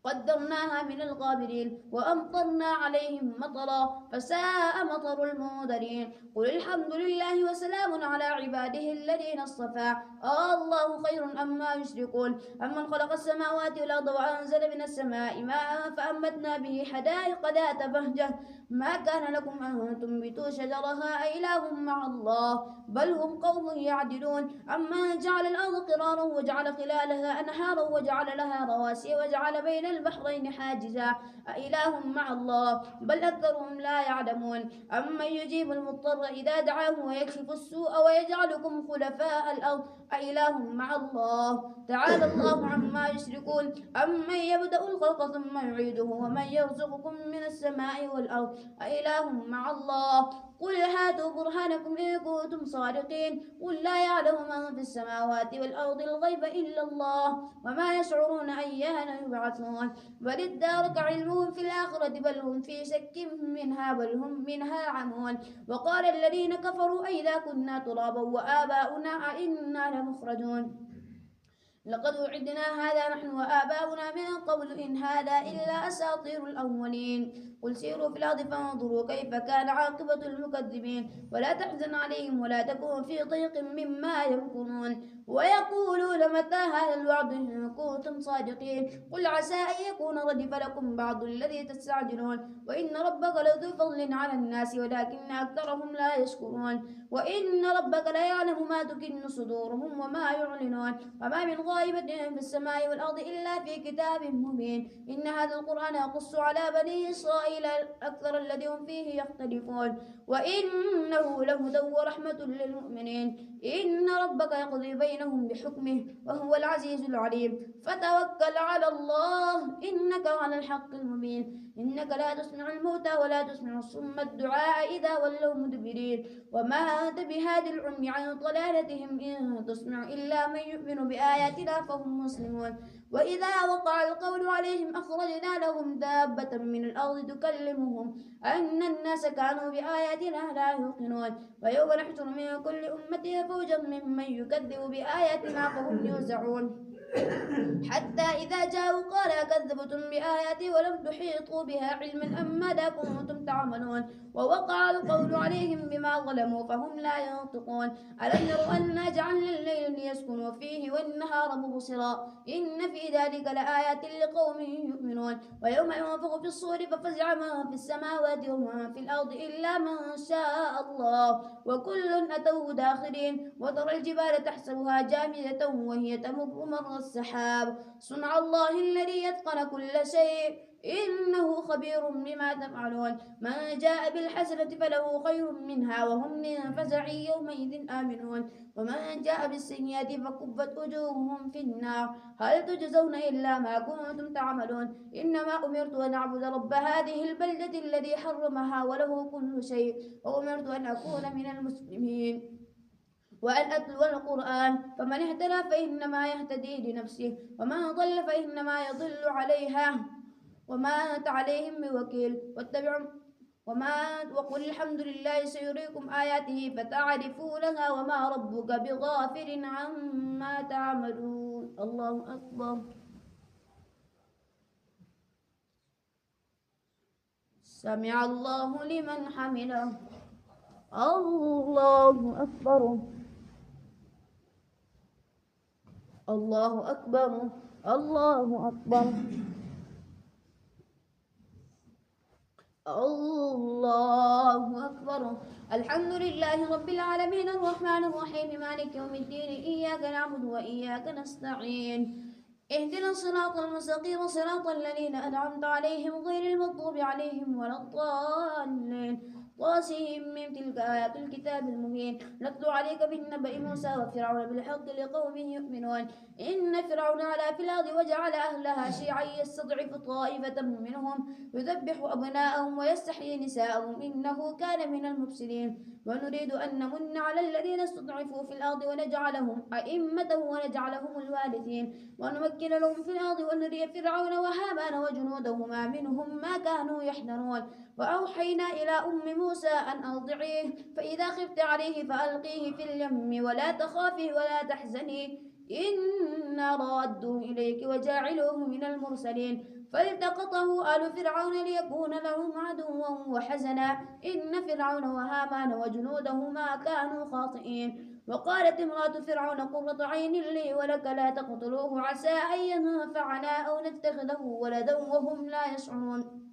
قدرناها من الغابرين وأمطرنا عليهم مطرا فساء مطر المنذرين قل الحمد لله وسلام على عباده الذين اصطفى الله خير أما يشركون أمن خلق السماوات والأرض وأنزل من السماء ماء فأنبتنا به حدائق ذات بهجة ما كان لكم أن تنبتوا شجرها أإله مع الله بل هم قوم يعدلون أما جعل الأرض قرارا وجعل خلالها أنهارا وجعل لها رواسي وجعل بين البحرين حاجزا أإله مع الله بل أكثرهم لا يعلمون أمن يجيب المضطر إذا دعاه ويكشف السوء ويجعلكم خلفاء الأرض أإله مع الله تعالى الله عما يشركون أمن يبدأ الخلق ثم يعيده ومن يرزقكم من السماء والأرض أإله مع الله قل هاتوا برهانكم إن كنتم صادقين قل لا يعلم من في السماوات والأرض الغيب إلا الله وما يشعرون أيان يبعثون بل ادارك علمهم في الآخرة بل هم في شك منها بل هم منها عمون وقال الذين كفروا أئذا كنا ترابا وآباؤنا أئنا لمخرجون لقد وعدنا هذا نحن وآباؤنا من قبل إن هذا إلا أساطير الأولين قل سيروا في الأرض فانظروا كيف كان عاقبة المكذبين ولا تحزن عليهم ولا تكون في ضيق مما يمكرون ويقولون متى هذا الوعد إن كنتم صادقين قل عسى أن يكون ردف لكم بعض الذي تستعجلون وإن ربك لذو فضل على الناس ولكن أكثرهم لا يشكرون وإن ربك لا يعلم ما تكن صدورهم وما يعلنون وما من غائبة في السماء والأرض إلا في كتاب مبين إن هذا القرآن يقص على بني إسرائيل أكثر الذي هم فيه يختلفون وإنه لهدى ورحمة للمؤمنين إن ربك يقضي بينهم بحكمه وهو العزيز العليم فتوكل على الله إنك على الحق المبين إنك لا تسمع الموتى ولا تسمع الصم الدعاء إذا ولوا مدبرين وما أنت بهاد العمي عن ضلالتهم إن تسمع إلا من يؤمن بآياتنا فهم مسلمون وإذا وقع القول عليهم أخرجنا لهم دابة من الأرض تكلمهم أن الناس كانوا بآياتنا لا يوقنون ويوم نحشر من كل أمة فوجا ممن يكذب بآياتنا فهم يوزعون حتى إذا جاءوا قال كذبتم بآياتي ولم تحيطوا بها علما أم ماذا كنتم تعملون ووقع القول عليهم بما ظلموا فهم لا ينطقون ألم يروا أنا جعلنا الليل ليسكنوا فيه والنهار مبصرا إن في ذلك لآيات لقوم يؤمنون ويوم ينفخ في الصور ففزع من في السماوات ومن في الأرض إلا من شاء الله وكل أتوه داخرين وترى الجبال تحسبها جامدة وهي تمر مر السحاب صنع الله الذي يتقن كل شيء إنه خبير بما تفعلون من جاء بالحسنة فله خير منها وهم من فزع يومئذ آمنون ومن جاء بالسيئات فكبت وجوههم في النار هل تجزون إلا ما كنتم تعملون إنما أمرت أن أعبد رب هذه البلدة الذي حرمها وله كل شيء وأمرت أن أكون من المسلمين وأن أتلو القرآن فمن اهتدى فإنما يهتدي لنفسه ومن ضل فإنما يضل عليها وما أنت عليهم بوكيل وقل الحمد لله سيريكم آياته فتعرفونها وما ربك بغافل عما تعملون الله أكبر سمع الله لمن حمده الله أكبر الله أكبر. الله أكبر. الله أكبر. الحمد لله رب العالمين الرحمن الرحيم مالك يوم الدين إياك نعبد وإياك نستعين اهدنا الصراط المستقيم صراط الذين أنعمت عليهم غير المغضوب عليهم ولا الضالين طاسهم من تلك آيات الكتاب المبين نتلو عليك بالنبأ موسى وفرعون بالحق لقوم يؤمنون إن فرعون علا في الأرض وجعل أهلها شيعا يستضعف طائفة منهم يذبح أبناءهم ويستحيي نساءهم إنه كان من المفسدين ونريد أن نمن على الذين استضعفوا في الأرض ونجعلهم أئمة ونجعلهم الوارثين ونمكن لهم في الأرض ونري فرعون وهامان وجنودهما منهم ما كانوا يحذرون وأوحينا إلى أم موسى أن أرضعيه فإذا خفت عليه فألقيه في اليم ولا تخافي ولا تحزني إنا رادوه إليك وجاعلوه من المرسلين فالتقطه آل فرعون ليكون لهم عدوا وحزنا إن فرعون وهامان وجنودهما كانوا خاطئين وقالت امرأة فرعون قرة عين لي ولك لا تقتلوه عسى أن ينفعنا أو نتخذه ولدا وهم لا يشعرون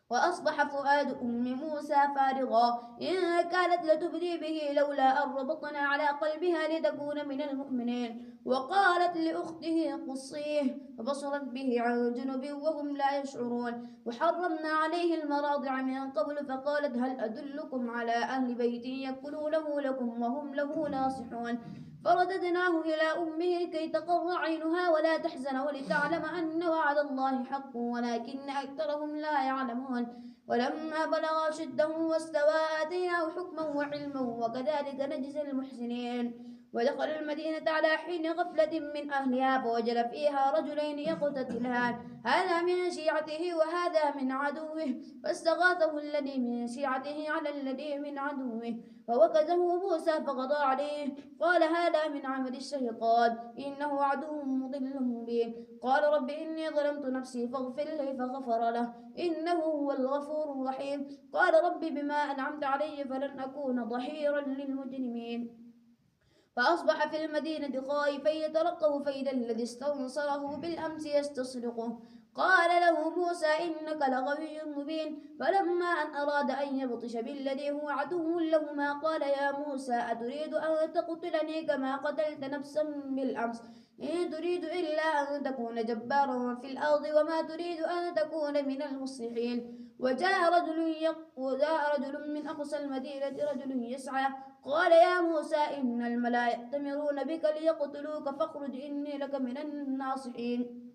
وأصبح فؤاد أم موسى فارغا إن كانت لتبدي به لولا أن ربطنا على قلبها لتكون من المؤمنين وقالت لأخته قصيه فبصرت به عن جنب وهم لا يشعرون وحرمنا عليه المراضع من قبل فقالت هل أدلكم على أهل بيت يكفلونه لكم وهم له ناصحون فرددناه إلى أمه كي تقر عينها ولا تحزن ولتعلم أن وعد الله حق ولكن أكثرهم لا يعلمون ولما بلغ أشده واستوى آتيناه حكما وعلما وكذلك نجزي المحسنين ودخل المدينة على حين غفلة من أهلها فوجد فيها رجلين يقتتلان هذا من شيعته وهذا من عدوه فاستغاثه الذي من شيعته على الذي من عدوه فوكزه موسى فقضى عليه قال هذا من عمل الشيطان إنه عدو مضل مبين قال رب إني ظلمت نفسي فاغفر لي فغفر له إنه هو الغفور الرحيم قال رب بما أنعمت علي فلن أكون ظهيرا للمجرمين فأصبح في المدينة خائفا يترقب فإذا الذي استنصره بالأمس يستصرخه قال له موسى إنك لغوي مبين فلما أن أراد أن يبطش بالذي هو عدو لهما قال يا موسى أتريد أن تقتلني كما قتلت نفسا بالأمس إن تريد إلا أن تكون جبارا في الأرض وما تريد أن تكون من المصلحين وجاء رجل من أقصى المدينة رجل يسعى قال يا موسى إن الملا يأتمرون بك ليقتلوك فاخرج إني لك من الناصحين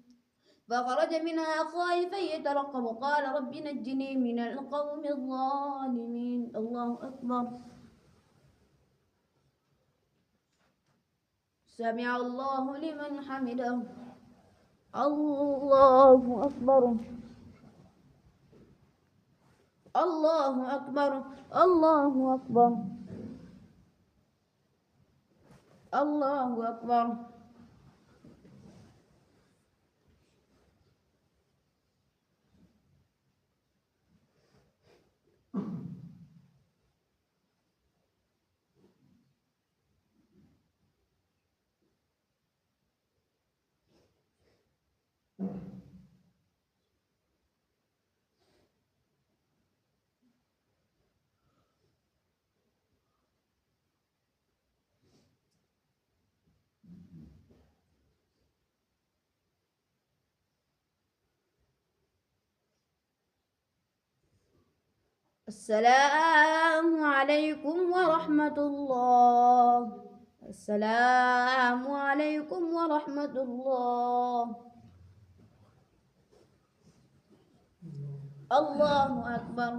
فخرج منها خائفا يترقب قال رب نجني من القوم الظالمين الله أكبر سمع الله لمن حمده الله أكبر الله أكبر الله أكبر الله أكبر السلام عليكم ورحمة الله السلام عليكم ورحمة الله الله أكبر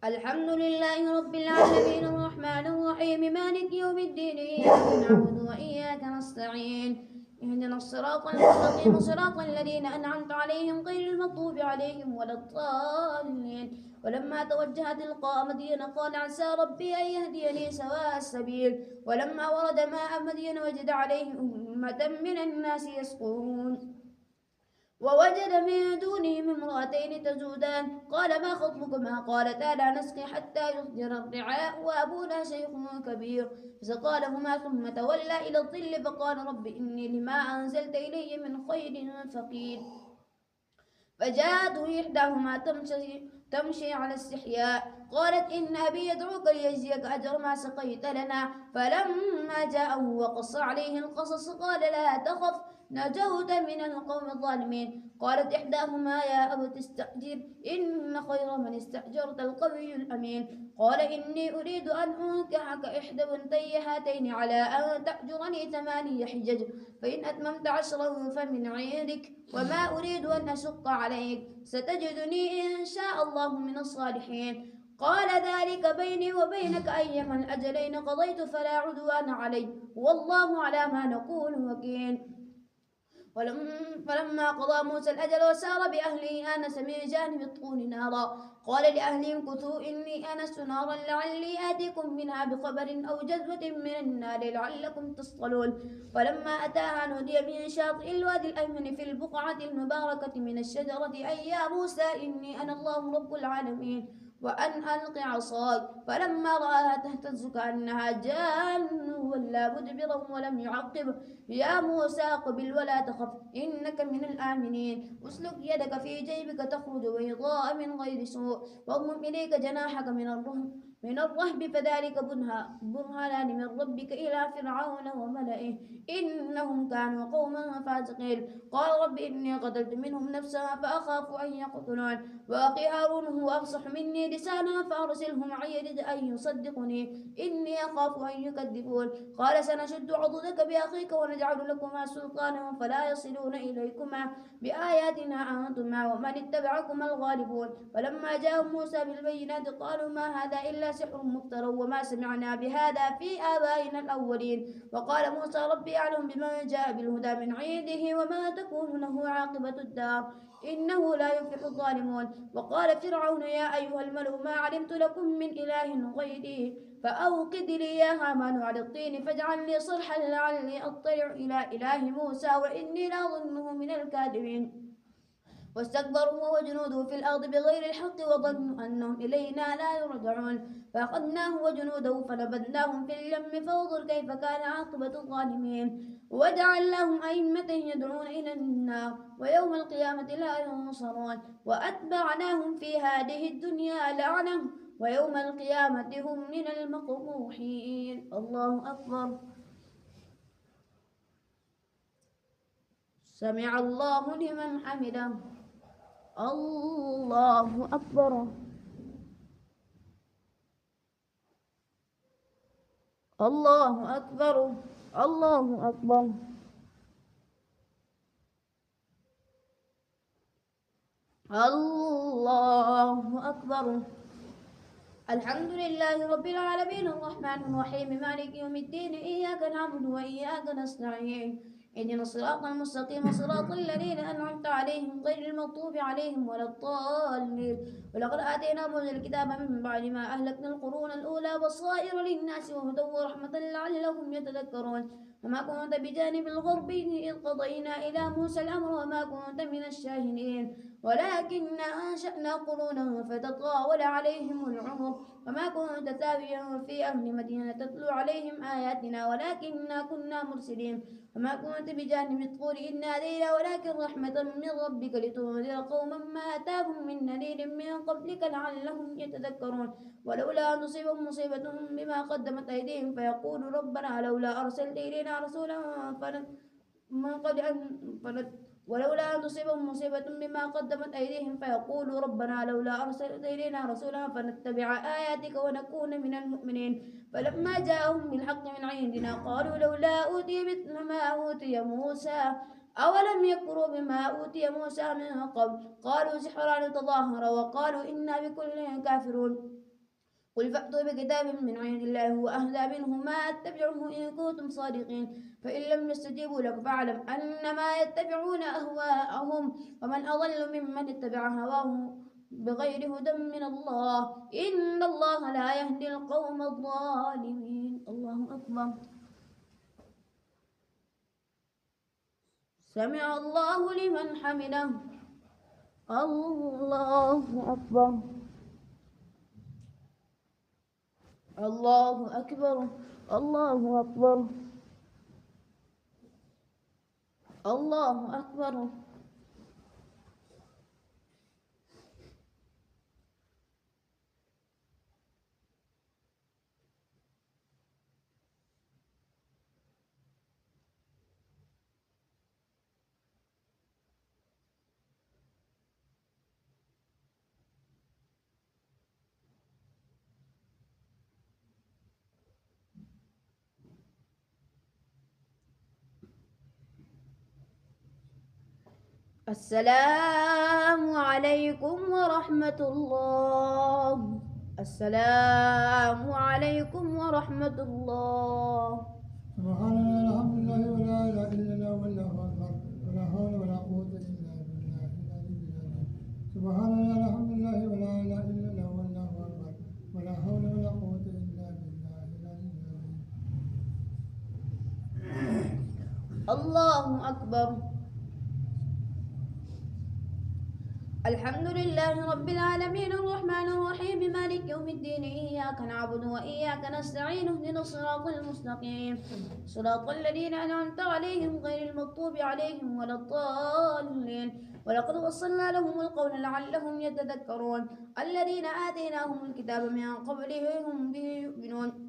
الحمد لله رب العالمين الرحمن الرحيم مالك يوم الدين إياك نعبد وإياك نستعين اهدنا الصراط المستقيم صراط الذين أنعمت عليهم غير المغضوب عليهم ولا الضالين ولما توجه تلقاء مدين قال عسى ربي أن يهديني سواء السبيل ولما ورد ماء مدين وجد عليه أمة من الناس يسقون ووجد من دونهم امرأتين تزودان قال ما خطبكما قالتا لا نسقي حتى يصدر الرعاء وأبونا شيخ كبير فسقى لهما ثم تولى إلى الظل فقال رب إني لما أنزلت إلي من خير فقير فجاءته إحداهما تمشي على استحياء قالت إن أبي يدعوك ليجزيك أجر ما سقيت لنا. فلما جاءه وقص عليه القصص قال لا تخف نجوت من القوم الظالمين. قالت إحداهما يا أبت استأجر إن خير من استأجرت القوي الأمين. قال إني أريد أن أنكحك إحدى بنتي هاتين على أن تأجرني 8 حجج فإن أتممت 10 فمن عندك وما أريد أن أشق عليك ستجدني إن شاء الله من الصالحين. قال ذلك بيني وبينك أيما الأجلين قضيت فلا عدوان علي والله على ما نقول وكيل. فلما قضى موسى الأجل وسار بأهله آنس من جانب الطور نارا قال لأهلهم كثوا إني آنست نارا لعلي آتيكم منها بخبر أو جذوة من النار لعلكم تصطلون. فلما أتاها نودي من شاطئ الوادي الأيمن في البقعة المباركة من الشجرة أي يا موسى إني أنا الله رب العالمين وأن ألق عصاك. فلما رآها تهتز كأنها جان ولا مدبرا ولم يعقب يا موسى اقبل ولا تخف إنك من الآمنين. اسلك يدك في جيبك تخرج بيضاء من غير سوء واضمم إليك جناحك من الرهب فذلك برهانان من ربك إلى فرعون وملئه إنهم كانوا قوما فاسقين. قال رب إني قتلت منهم نفسا فأخاف أن يقتلون وأخي هارون هو أفصح مني لسانا فأرسله معي يرد أن يصدقني إني أخاف أن يكذبون. قال سنشد عضدك بأخيك ونجعل لكما سلطانا فلا يصلون إليكما بآياتنا أنتما ومن اتبعكما الغالبون. فلما جاءهم موسى بالبينات قالوا ما هذا إلا سحر مفترى وما سمعنا بهذا في آبائنا الأولين. وقال موسى ربي أعلم بمن جاء بالهدى من عنده وما تكون له عاقبة الدار إنه لا يفلح الظالمون. وقال فرعون يا أيها الملأ ما علمت لكم من إله غيري فأوقد لي يا هامان على الطين فاجعل لي صرحا لعلي أطلع إلى إله موسى وإني لأظنه من الكاذبين. واستكبروا هو وجنوده في الأرض بغير الحق وظنوا أنهم إلينا لا يرجعون. فأخذناه وجنوده فنبذناهم في اليم فانظر كيف كان عاقبة الظالمين. وجعلناهم أئمة يدعون إلى النار ويوم القيامة لا ينصرون. وأتبعناهم في هذه الدنيا لعنة ويوم القيامة هم من المقبوحين. الله أكبر. سمع الله لمن حمده. الله أكبر. الله أكبر. الله أكبر. الله أكبر. الحمد لله رب العالمين الرحمن الرحيم مالك يوم الدين إياك نعبد وإياك نستعين اهدنا الصراط المستقيم صراط الذين أنعمت عليهم غير المغضوب عليهم ولا الضالين. ولقد آتينا موسى الكتاب من بعد ما أهلكنا القرون الأولى بصائر للناس وهدى ورحمة لعلهم يتذكرون. وما كنت بجانب الغربي إذ قضينا إلى موسى الأمر وما كنت من الشاهدين ولكن أنشأنا قرونا فتطاول عليهم العمر وما كنت ثاويا في أهل مدينة تتلو عليهم آياتنا ولكننا كنا مرسلين. وما كنت بجانب الطور إذ نادينا ولكن رحمة من ربك لتنذر قوما ما أتاهم من نذير من قبلك لعلهم يتذكرون. ولولا أن تصيبهم مصيبة بما قدمت أيديهم فيقولوا ربنا لولا أرسلت إلينا رسولا من قبل أن ولولا أن تصيبهم مصيبة بما قدمت أيديهم فيقولوا ربنا لولا أرسلت إلينا رسولا فنتبع آياتك ونكون من المؤمنين. فلما جاءهم بالحق من عندنا قالوا لولا أوتي مثل ما أوتي موسى أولم يكفروا بما أوتي موسى من قبل قالوا سحران تظاهرا وقالوا إنا بكل كافرون. قل فأتوا بكتاب من عند الله هو أهدى منه ما أتبعه إن كنتم صادقين. فإن لم يستجيبوا لك فاعلم أنما يتبعون أهواءهم ومن أضل ممن اتبع هواه بغير هدى من الله إن الله لا يهدي القوم الظالمين. الله أكبر. سمع الله لمن حمده. الله أكبر. الله أكبر. الله أكبر. الله أكبر. السلام عليكم ورحمة الله. السلام عليكم ورحمة الله. سبحان الله الحمد لله ولا إله إلا الله والله أكبر ولا حول ولا قوة إلا بالله العلي العظيم. سبحان الله الحمد لله ولا إله إلا الله والله أكبر ولا حول ولا قوة إلا بالله العلي العظيم. الله أكبر. الحمد لله رب العالمين الرحمن الرحيم مالك يوم الدين إياك نعبد وإياك نستعين اهدنا الصراط المستقيم صراط الذين أنعمت عليهم غير المغضوب عليهم ولا الضالين. ولقد وصلنا لهم القول لعلهم يتذكرون. الذين آتيناهم الكتاب من قبله هم به يؤمنون.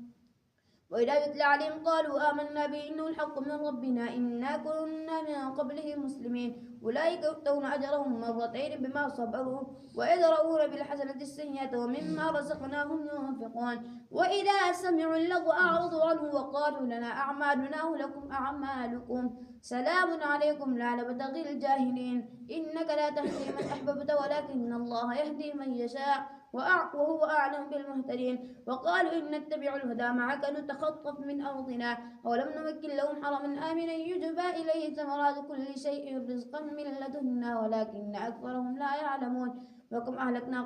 وإذا يتلى عليهم قالوا آمنا به إنه الحق من ربنا إنا كنا من قبله مسلمين. أولئك يؤتون أجرهم مرتين بما صبروا ويدرؤون بالحسنة السيئة ومما رزقناهم ينفقون. وإذا سمعوا اللغو أعرضوا عنه وقالوا لنا أعمالنا ولكم أعمالكم سلام عليكم لا نبتغي الجاهلين. إنك لا تهدي من أحببت ولكن الله يهدي من يشاء وهو أعلم بالمهتدين. وقالوا إن نتبع الهدى معك نتخطف من أرضنا ولم نمكن لهم حرما آمنا يجبى إليه ثمرات كل شيء رزقا من لدنا ولكن أكثرهم لا يعلمون. وكم أهلكنا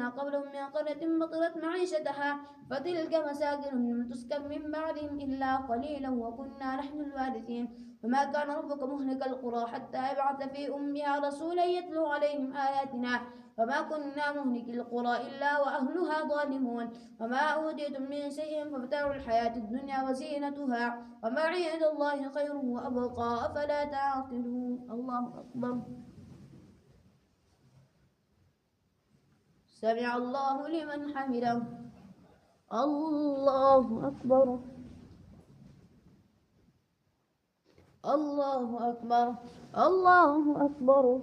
قبلهم من قرية بطرت معيشتها فتلك مساكنهم تسكن من بعدهم إلا قليلا وكنا نحن الوارثين. وما كان ربك مهلك القرى حتى يبعث في أمها رسولا يتلو عليهم آياتنا وما كنا مهلك القرى إلا وأهلها ظالمون. وما أوتيتم من شيء فمتاع الحياة الدنيا وزينتها وما عند الله خير وأبقى أفلا تعقلون. الله أكبر. سمع الله لمن حمده. الله أكبر. الله أكبر. الله أكبر.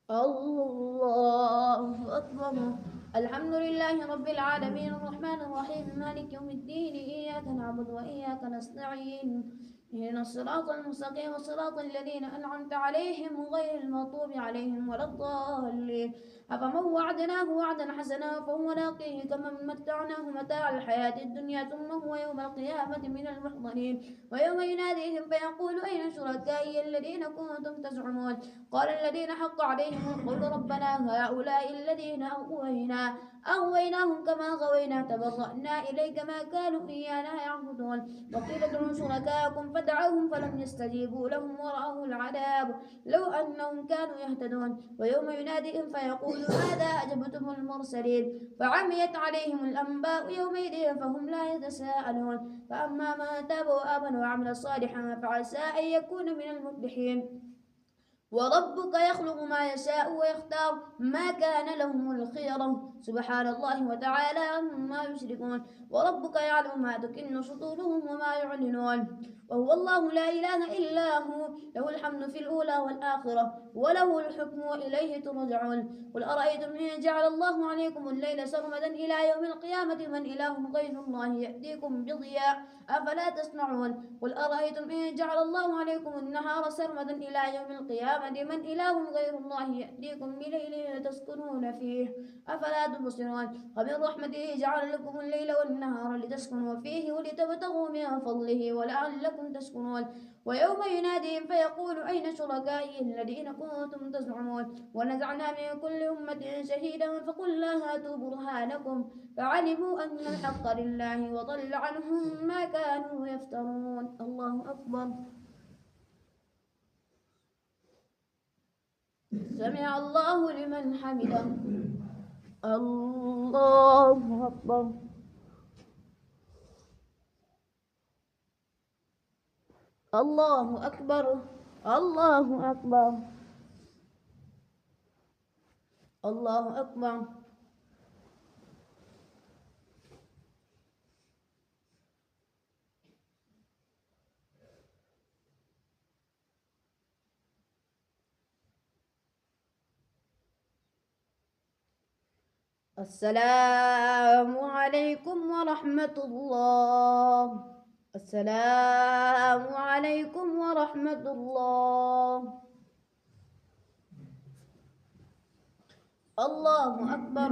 الله أكبر. الحمد لله رب العالمين الرحمن الرحيم مالك يوم الدين إياك نعبد وإياك نستعين اهدنا الصراط المستقيم صراط الذين أنعمت عليهم غير المغضوب عليهم ولا الضالين. أفمن وعدناه وعدا حسنا فهو لاقيه كمن متعناه متاع الحياة الدنيا ثم هو يوم القيامة من المحضرين. ويوم يناديهم فيقول أين شركائي الذين كنتم تزعمون قال الذين حق عليهم القول ربنا هؤلاء الذين أغويناهم كما غوينا تبرأنا إليك ما كانوا إيانا يعبدون. وقيل ادعوا شركاءكم فدعوهم فلم يستجيبوا لهم ورأوا العذاب لو أنهم كانوا يهتدون. ويوم يناديهم فيقول ماذا أجبتم المرسلين فعميت عليهم الأنباء يومئذ فهم لا يتساءلون. فأما من تاب وآمن وعمل صالحا فعسى أن يكون من المفلحين. وربك يخلق ما يشاء ويختار ما كان لهم الخيرة سبحان الله وتعالى عما يشركون. وربك يعلم ما تكن صدورهم وما يعلنون وهو الله لا إله إلا هو له الحمد في الأولى والآخرة وله الحكم وإليه ترجعون. قل أرأيتم إن جعل الله عليكم الليل سرمدا إلى يوم القيامة من إله غير الله يأتيكم بضياء أفلا تسمعون. قل أرأيتم إن جعل الله عليكم النهار سرمدا إلى يوم القيامة من إله غير الله يأتيكم بليل تسكنون فيه أفلا تبصرون. ومن رحمته جعل لكم الليل والنهار لتسكنوا فيه ولتبتغوا من فضله ولعلكم تشكرون. ويوم يناديهم فيقول أين شركائي الذين كنتم تزعمون ونزعنا من كل أمة شهيدا فقلنا هاتوا برهانكم فعلموا أن الحق لله وضل عنهم ما كانوا يفترون. الله أكبر. سمع الله لمن حمده. الله أكبر. الله أكبر. الله أكبر. الله أكبر. السلام عليكم ورحمة الله. السلام عليكم ورحمة الله. الله أكبر.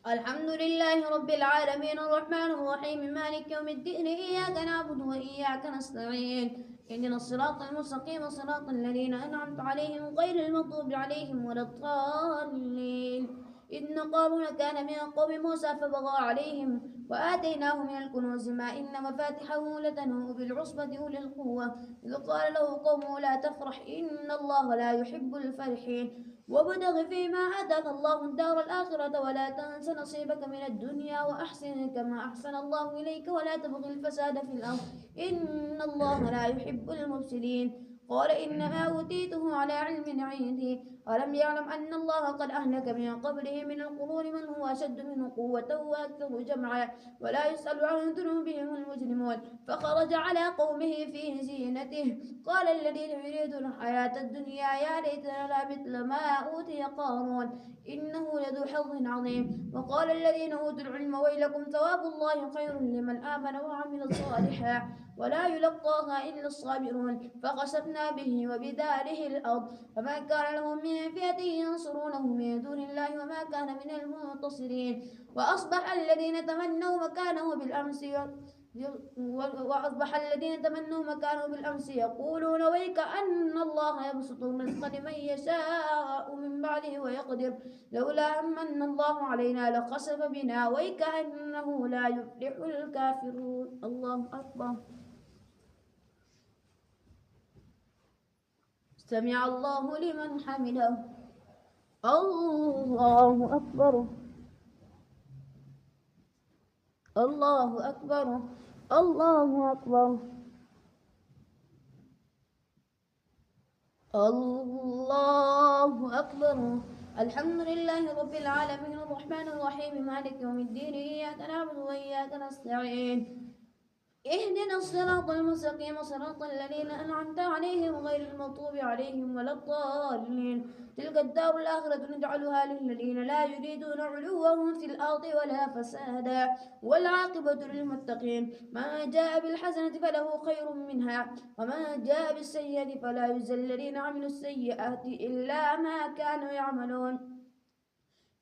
الحمد لله رب العالمين الرحمن الرحيم مالك يوم الدين إياك نعبد وإياك نستعين اهدنا الصراط المستقيم صراط الذين أنعمت عليهم غير المغضوب عليهم ولا الضالين. إن قارون كان من قوم موسى فبغى عليهم وآتيناه من الكنوز ما إن مفاتحه لتنوء بالعصبة أولي القوة إذ قال له قومه لا تفرح إن الله لا يحب الفرحين وابتغ فيما آتاك الله الدار الآخرة ولا تنس نصيبك من الدنيا وأحسن كما أحسن الله إليك ولا تبغ الفساد في الأرض إن الله لا يحب المفسدين. قال إنما أوتيته على علم عندي ألم يعلم أن الله قد أهلك من قبله من القرون من هو أشد منه قوة وأكثر جمعا ولا يسأل عن ذنوبهم المجرمون. فخرج على قومه في زينته قال الذين يريدون الحياة الدنيا يا ليتنا مثل ما أوتي قارون إنه لذو حظ عظيم. وقال الذين أوتوا العلم ويلكم ثواب الله خير لمن آمن وعمل صالحا ولا يلقاها إلا الصابرون. فخسفنا به وبداره الأرض فما كان له من فئة ينصرونه من دون الله وما كان من المنتصرين. وأصبح الذين تمنوا مكانه بالأمس يقولون ويك أن الله يبسط الرزق لمن يشاء من بعده ويقدر لولا أمن الله علينا لخسف بنا ويك أنه لا يفلح الكافرون. الله أكبر. سمع الله لمن حمده. الله أكبر. الله أكبر. الله أكبر. الله أكبر. الحمد لله رب العالمين الرحمن الرحيم مالك يوم الدين إياك نعبد وإياك نستعين اهدنا الصراط المستقيم صراط الذين أنعمت عليهم غير المغضوب عليهم ولا الضالين. تلك الدار الآخرة نجعلها للذين لا يريدون علوا في الأرض ولا فسادا والعاقبة للمتقين. من جاء بالحسنة فله خير منها ومن جاء بالسيئة فلا يجزى الذين عملوا السيئات إلا ما كانوا يعملون.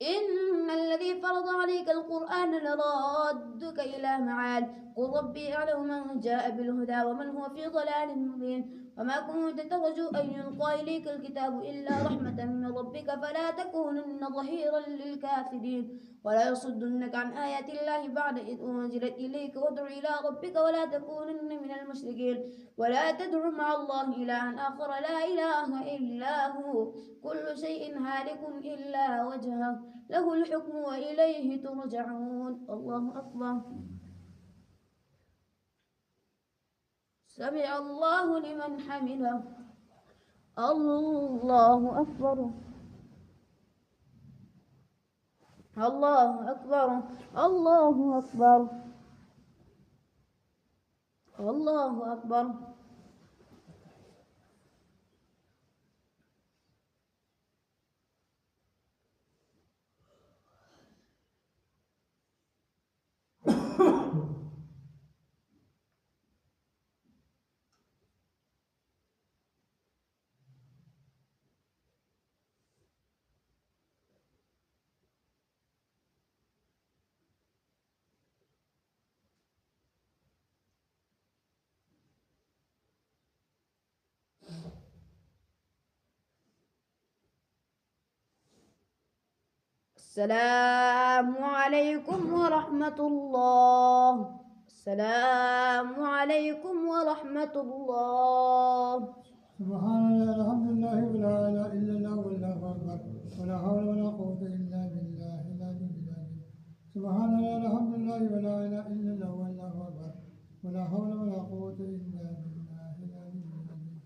إن الذي فرض عليك القرآن لرادك إلى معاد قل ربي أعلم من جاء بالهدى ومن هو في ضلال مبين. وما كنت ترجو أن يلقى إليك الكتاب إلا رحمة من ربك فلا تكونن ظهيرا للكافرين ولا يصدنك عن آيات الله بعد إذ أنزلت إليك وادع إلى ربك ولا تكونن من المشركين. ولا تدع مع الله إلها آخر لا إله إلا هو كل شيء هالك إلا وجهه له الحكم وإليه ترجعون. الله أكبر. سمع الله لمن حمده. الله أكبر. الله أكبر. الله أكبر. الله أكبر. السلام عليكم ورحمة الله. السلام عليكم ورحمة الله. سبحان الله الحمد لله ولا إله إلا الله والله أكبر ولا حول ولا قوة إلا بالله العلي العظيم. سبحان الله الحمد لله ولا إله إلا الله والله أكبر ولا حول ولا قوة إلا بالله العلي العظيم.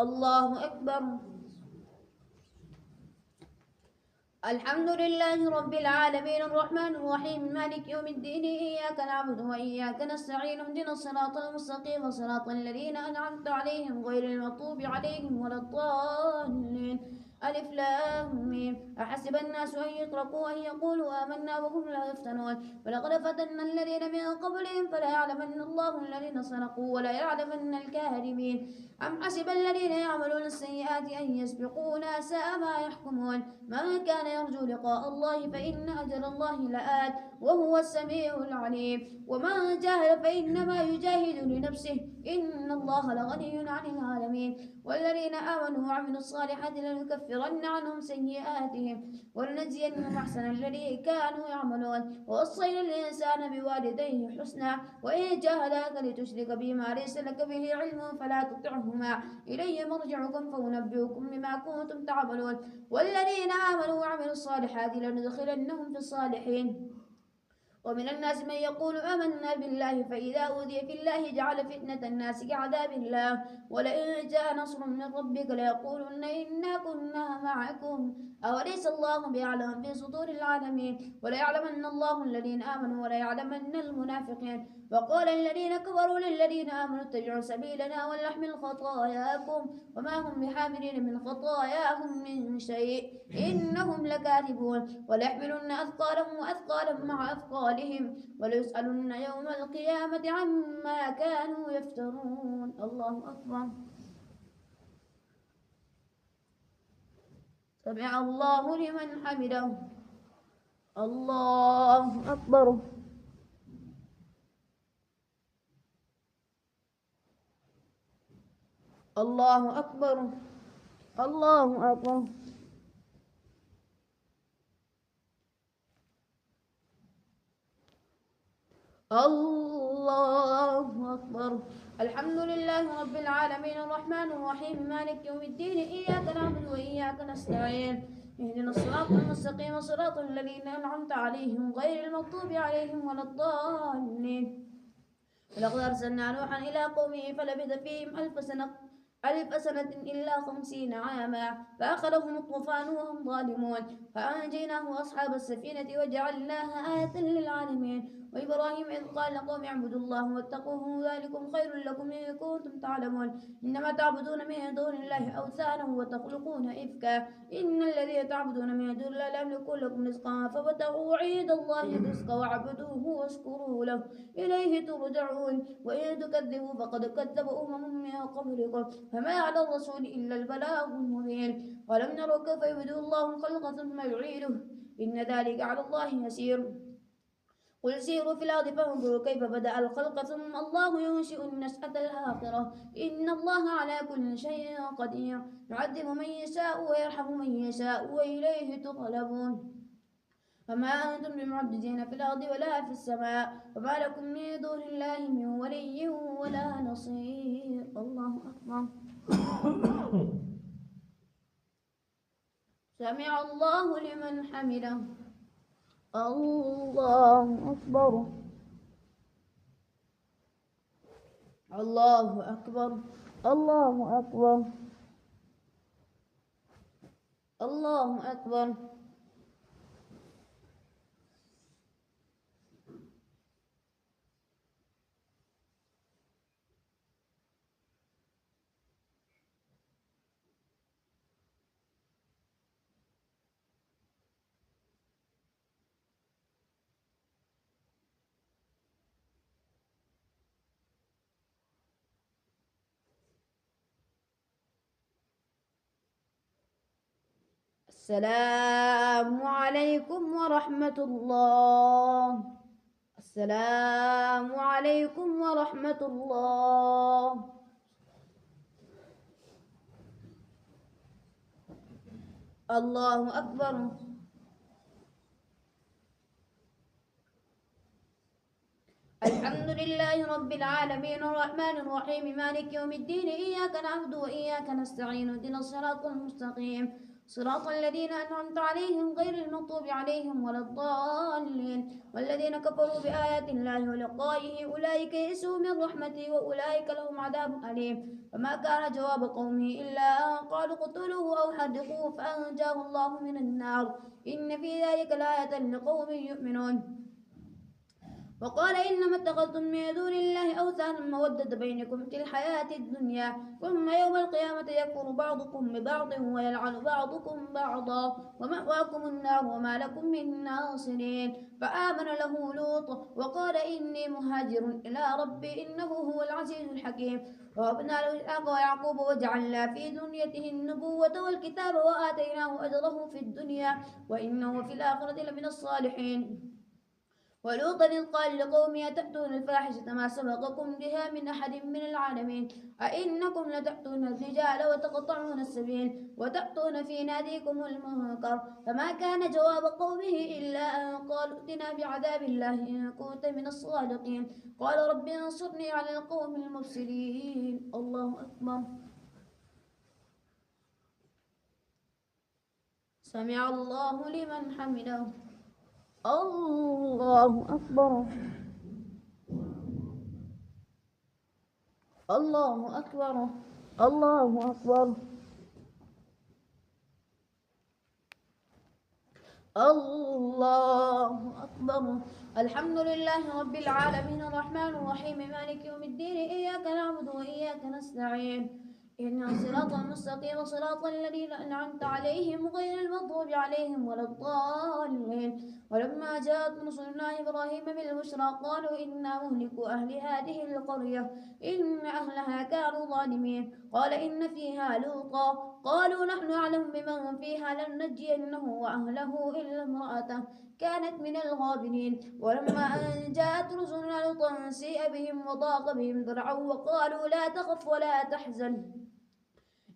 الله أكبر. الحمد لله رب العالمين الرحمن الرحيم مالك يوم الدين إياك نعبد وإياك نستعين اهدنا الصراط المستقيم صراط الذين أنعمت عليهم غير المغضوب عليهم ولا الضالين. ألف لام ميم. أحسب الناس أن يتركوا أن يقولوا آمنا وهم لا يفتنون ولقد فتنا الذين من قبلهم فلا يعلمن الله الذين صدقوا ولا يعلمن الكاذبين. أم حسب الذين يعملون السيئات أن يسبقونا ساء ما يحكمون. من كان يرجو لقاء الله فإن أجل الله لآت وهو السميع العليم. ومن جاهد فإنما يجاهد لنفسه إن الله لغني عن العالمين. والذين آمنوا وعملوا الصالحات لنكفرن عنهم سيئاتهم ولنجزينهم أحسن الذي كانوا يعملون. ووصينا الإنسان بوالديه حسنا وإن جاهداك لتشرك بما ليس لك به علم فلا تطعهما إلي مرجعكم فأنبئكم بما كنتم تعملون. والذين آمنوا وعملوا الصالحات لندخلنهم في الصالحين. ومن الناس من يقول آمنا بالله فإذا أوذي في الله جعل فتنة الناس كعذاب الله ولئن جاء نصر من ربك ليقولن إنا كنا معكم أوليس الله بأعلم بصدور العالمين. وليعلمن الله الذين آمنوا وليعلمن المنافقين. وقال الذين كفروا للذين آمنوا اتبعوا سبيلنا ولنحمل خطاياكم وما هم بحاملين من خطاياهم من شيء إنهم لكاذبون. وليحملن أثقالهم وأثقالا مع أثقالهم وليسألن يوم القيامة عما كانوا يفترون. الله أكبر. سمع الله لمن حمده. الله أكبر. الله أكبر. الله أكبر. الله أكبر. الحمد لله رب العالمين الرحمن الرحيم مالك يوم الدين إياك نعبد وإياك نستعين اهدنا الصراط المستقيم صراط الذين أنعمت عليهم غير المغضوب عليهم ولا الضالين. ولقد أرسلنا نوحا إلى قومه فلبث فيهم ألف سنة إلا 50 عاما فأخذهم الطوفان وهم ظالمون فأنجيناه وأصحاب السفينة وجعلناها آية للعالمين. وإبراهيم إذ قال لقوم اعبدوا الله واتقوه ذلكم خير لكم إن كنتم تعلمون. إنما تعبدون من دون الله أوثانا وتخلقون إفكا إن الذين تعبدون من دون الله لا يملكون لكم رزقا فابتغوا عند الله الرزق واعبدوه واشكروا له إليه ترجعون. وإن تكذبوا فقد كذب أمم من قبلكم فما على الرسول إلا البلاغ المبين. ولم نروا كيف يبدو الله الخلق ثم يعيده إن ذلك على الله يسير. قل سيروا في الأرض فانظروا كيف بدأ الخلق ثم الله ينشئ النشأة الآخرة إن الله على كل شيء قدير يعذب من يشاء ويرحم من يشاء وإليه تقلبون. فما أنتم بمعجزين في الأرض ولا في السماء وما لكم من دون الله من ولي ولا نصير. الله أكبر. سمع الله لمن حمده. الله أكبر. الله أكبر. الله أكبر. الله أكبر. السلام عليكم ورحمة الله. السلام عليكم ورحمة الله. الله أكبر. الحمد لله رب العالمين الرحمن الرحيم مالك يوم الدين إياك نعبد وإياك نستعين اهدنا الصراط المستقيم صراط الذين أنعمت عليهم غير المغضوب عليهم ولا الضالين. والذين كفروا بآيات الله ولقائه أولئك يئسوا من رحمته وأولئك لهم عذاب أليم. فما كان جواب قومه إلا أن قالوا اقتلوه أو حرقوه فأنجاه الله من النار إن في ذلك لآية لقوم يؤمنون. وقال إنما اتخذتم من دون الله أوثانا مودة بينكم في الحياة الدنيا ثم يوم القيامة يكفر بعضكم ببعض ويلعن بعضكم بعضا ومأواكم النار وما لكم من ناصرين. فآمن له لوط وقال إني مهاجر إلى ربي إنه هو العزيز الحكيم. ووهبنا له إسحاق ويعقوب وجعلنا في ذريته النبوة والكتاب وآتيناه أجره في الدنيا وإنه في الآخرة لمن الصالحين. ولوطا إذ قال لقومه أتأتون الفاحشة ما سبقكم بها من أحد من العالمين أئنكم لتأتون الرجال وتقطعون السبيل وتأتون في ناديكم المنكر. فما كان جواب قومه إلا أن قالوا ائتنا بعذاب الله إن كنت من الصادقين. قال رب انصرني على القوم المفسدين. الله أكبر. سمع الله لمن حمده. الله أكبر. الله أكبر. الله أكبر. الله أكبر. الحمد لله رب العالمين الرحمن الرحيم مالك يوم الدين إياك نعبد وإياك نستعين إن الصراط المستقيم صراط الذين أنعمت عليهم غير المغضوب عليهم ولا الضالين. ولما جاءت رسلنا إبراهيم بالبشرى قالوا إنا مهلكو أهل هذه القرية إن أهلها كانوا ظالمين. قال إن فيها لوطا قالوا نحن أعلم بمن فيها لننجينه وأهله إلا امرأته كانت من الغابرين. ولما أن جاءت رسلنا لوطا سيء بهم وضاق بهم ذرعا وقالوا لا تخف ولا تحزن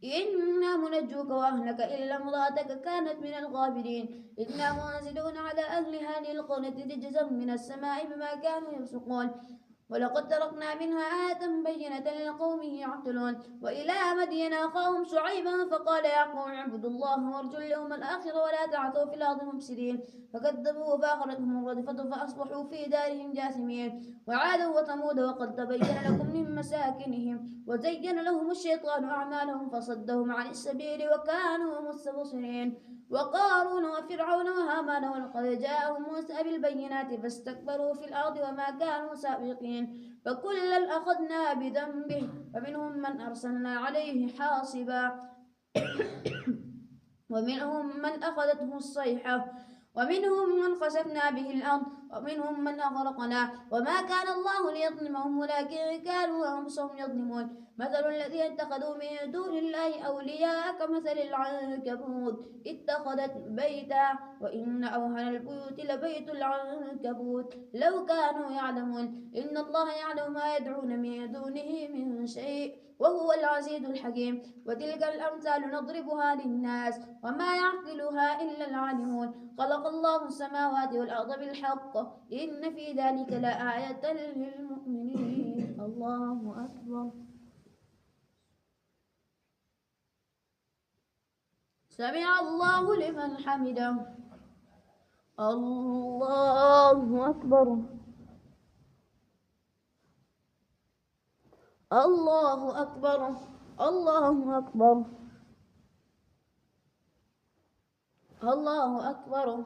إنا منجوك وأهلك إلا امرأتك كانت من الغابرين. إنا منزلون على أهل هذه القرية رجزا من السماء بما كانوا يفسقون. ولقد تركنا منها آية بينة لقوم يعقلون. وإلى مدين أخاهم شعيبا فقال يا قوم اعبدوا الله وارجوا اليوم الآخر ولا تعثوا في الأرض مفسدين. فكذبوه فأخذتهم الرجفة فأصبحوا في دارهم جاثمين. وعادا وثمود وقد تبين لكم من مساكنهم وزين لهم الشيطان أعمالهم فصدهم عن السبيل وكانوا مستبصرين. وقارون وفرعون وهامان ولقد جاءهم موسى بالبينات فاستكبروا في الأرض وما كانوا سابقين. فكلا أخذنا بذنبه فمنهم من أرسلنا عليه حاصبا ومنهم من أخذته الصيحة ومنهم من خسفنا به الأرض ومنهم من أغرقنا. وما كان الله ليظلمهم ولكن كانوا أنفسهم يظلمون. مثل الذين اتخذوا من دون الله أولياء كمثل العنكبوت اتخذت بيتا وإن أوهن البيوت لبيت العنكبوت لو كانوا يعلمون. إن الله يعلم ما يدعون من دونه من شيء وهو العزيز الحكيم. وتلك الأمثال نضربها للناس وما يعقلها إلا العالمون. خلق الله السماوات والأرض بالحق إن في ذلك لآية للمؤمنين. الله أكبر. سمع الله لمن حمده. الله أكبر. الله أكبر. الله أكبر. الله أكبر.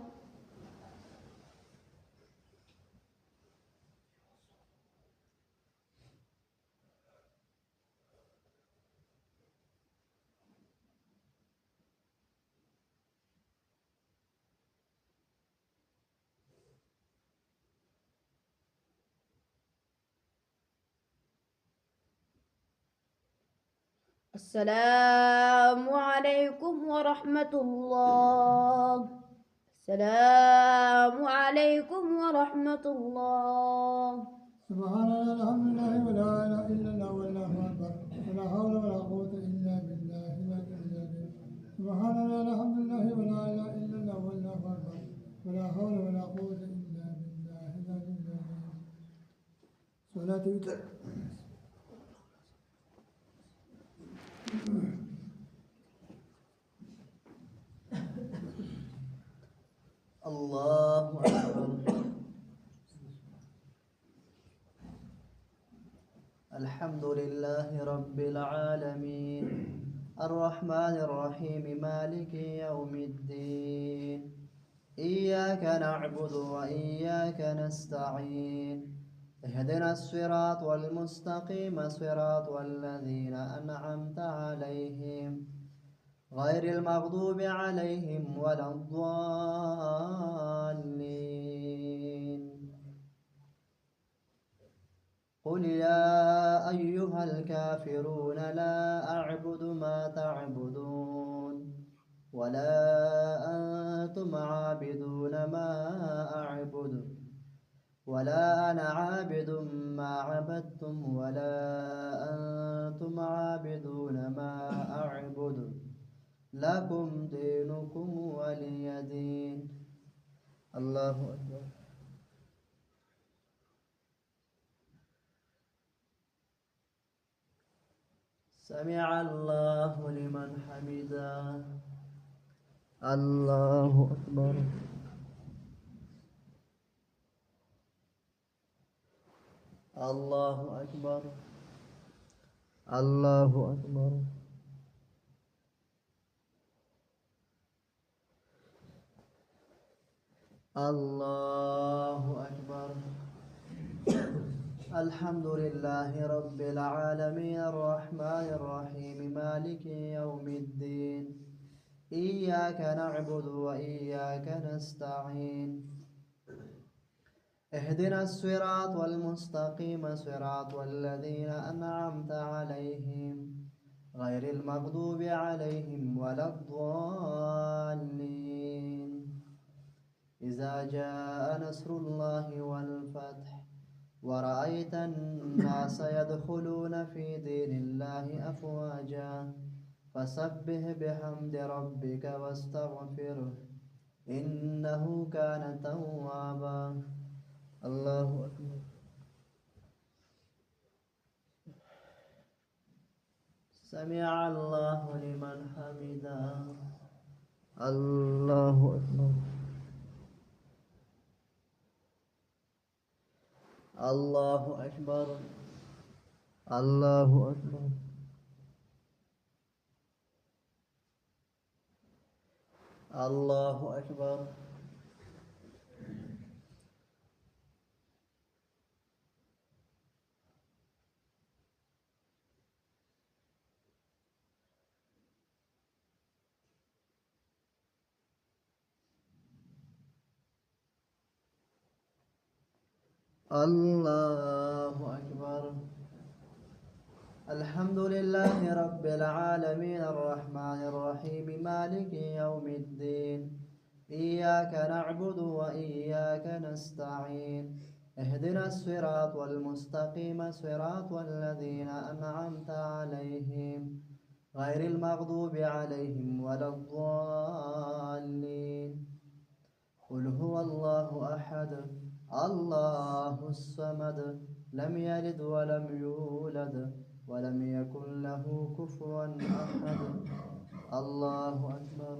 السلام عليكم ورحمة الله. السلام عليكم ورحمة الله. سبحان الله الحمد لله ولا إله إلا الله والله أكبر ولا حول ولا قوة إلا بالله العلي العظيم. سبحان الله الحمد لله ولا إله إلا الله والله أكبر ولا حول ولا قوة إلا بالله العلي العظيم. صلاة وتر. الله أكبر. الحمد لله رب العالمين الرحمن الرحيم مالك يوم الدين إياك نعبد وإياك نستعين اهدنا الصراط المستقيم صراط الذين أنعمت عليهم غير المغضوب عليهم ولا الضالين قل يا أيها الكافرون لا أعبد ما تعبدون ولا أنتم عابدون ما أعبد ولا أنا عابد ما عبدتم ولا أنتم عابدون ما أعبد لكم دينكم ولي دين. الله أكبر. سمع الله لمن حمده. الله أكبر. الله أكبر. الله أكبر. الله أكبر. الحمد لله رب العالمين الرحمن الرحيم مالك يوم الدين إياك نعبد وإياك نستعين اهدنا الصراط المستقيم صراط الذين أنعمت عليهم غير المغضوب عليهم ولا الضالين. إذا جاء نصر الله والفتح ورأيت الناس يدخلون في دين الله أفواجا فسبح بحمد ربك واستغفره إنه كان توابا. الله أكبر. سمع الله لمن حمده. الله أكبر. الله أكبر. الله أكبر. الله أكبر. الله أكبر. الحمد لله رب العالمين الرحمن الرحيم مالك يوم الدين إياك نعبد وإياك نستعين اهدنا الصراط المستقيم صراط الذين أنعمت عليهم غير المغضوب عليهم ولا الضالين. قل هو الله أحد الله الصمد لم يلد ولم يولد ولم يكن له كفوا أحد. الله أكبر.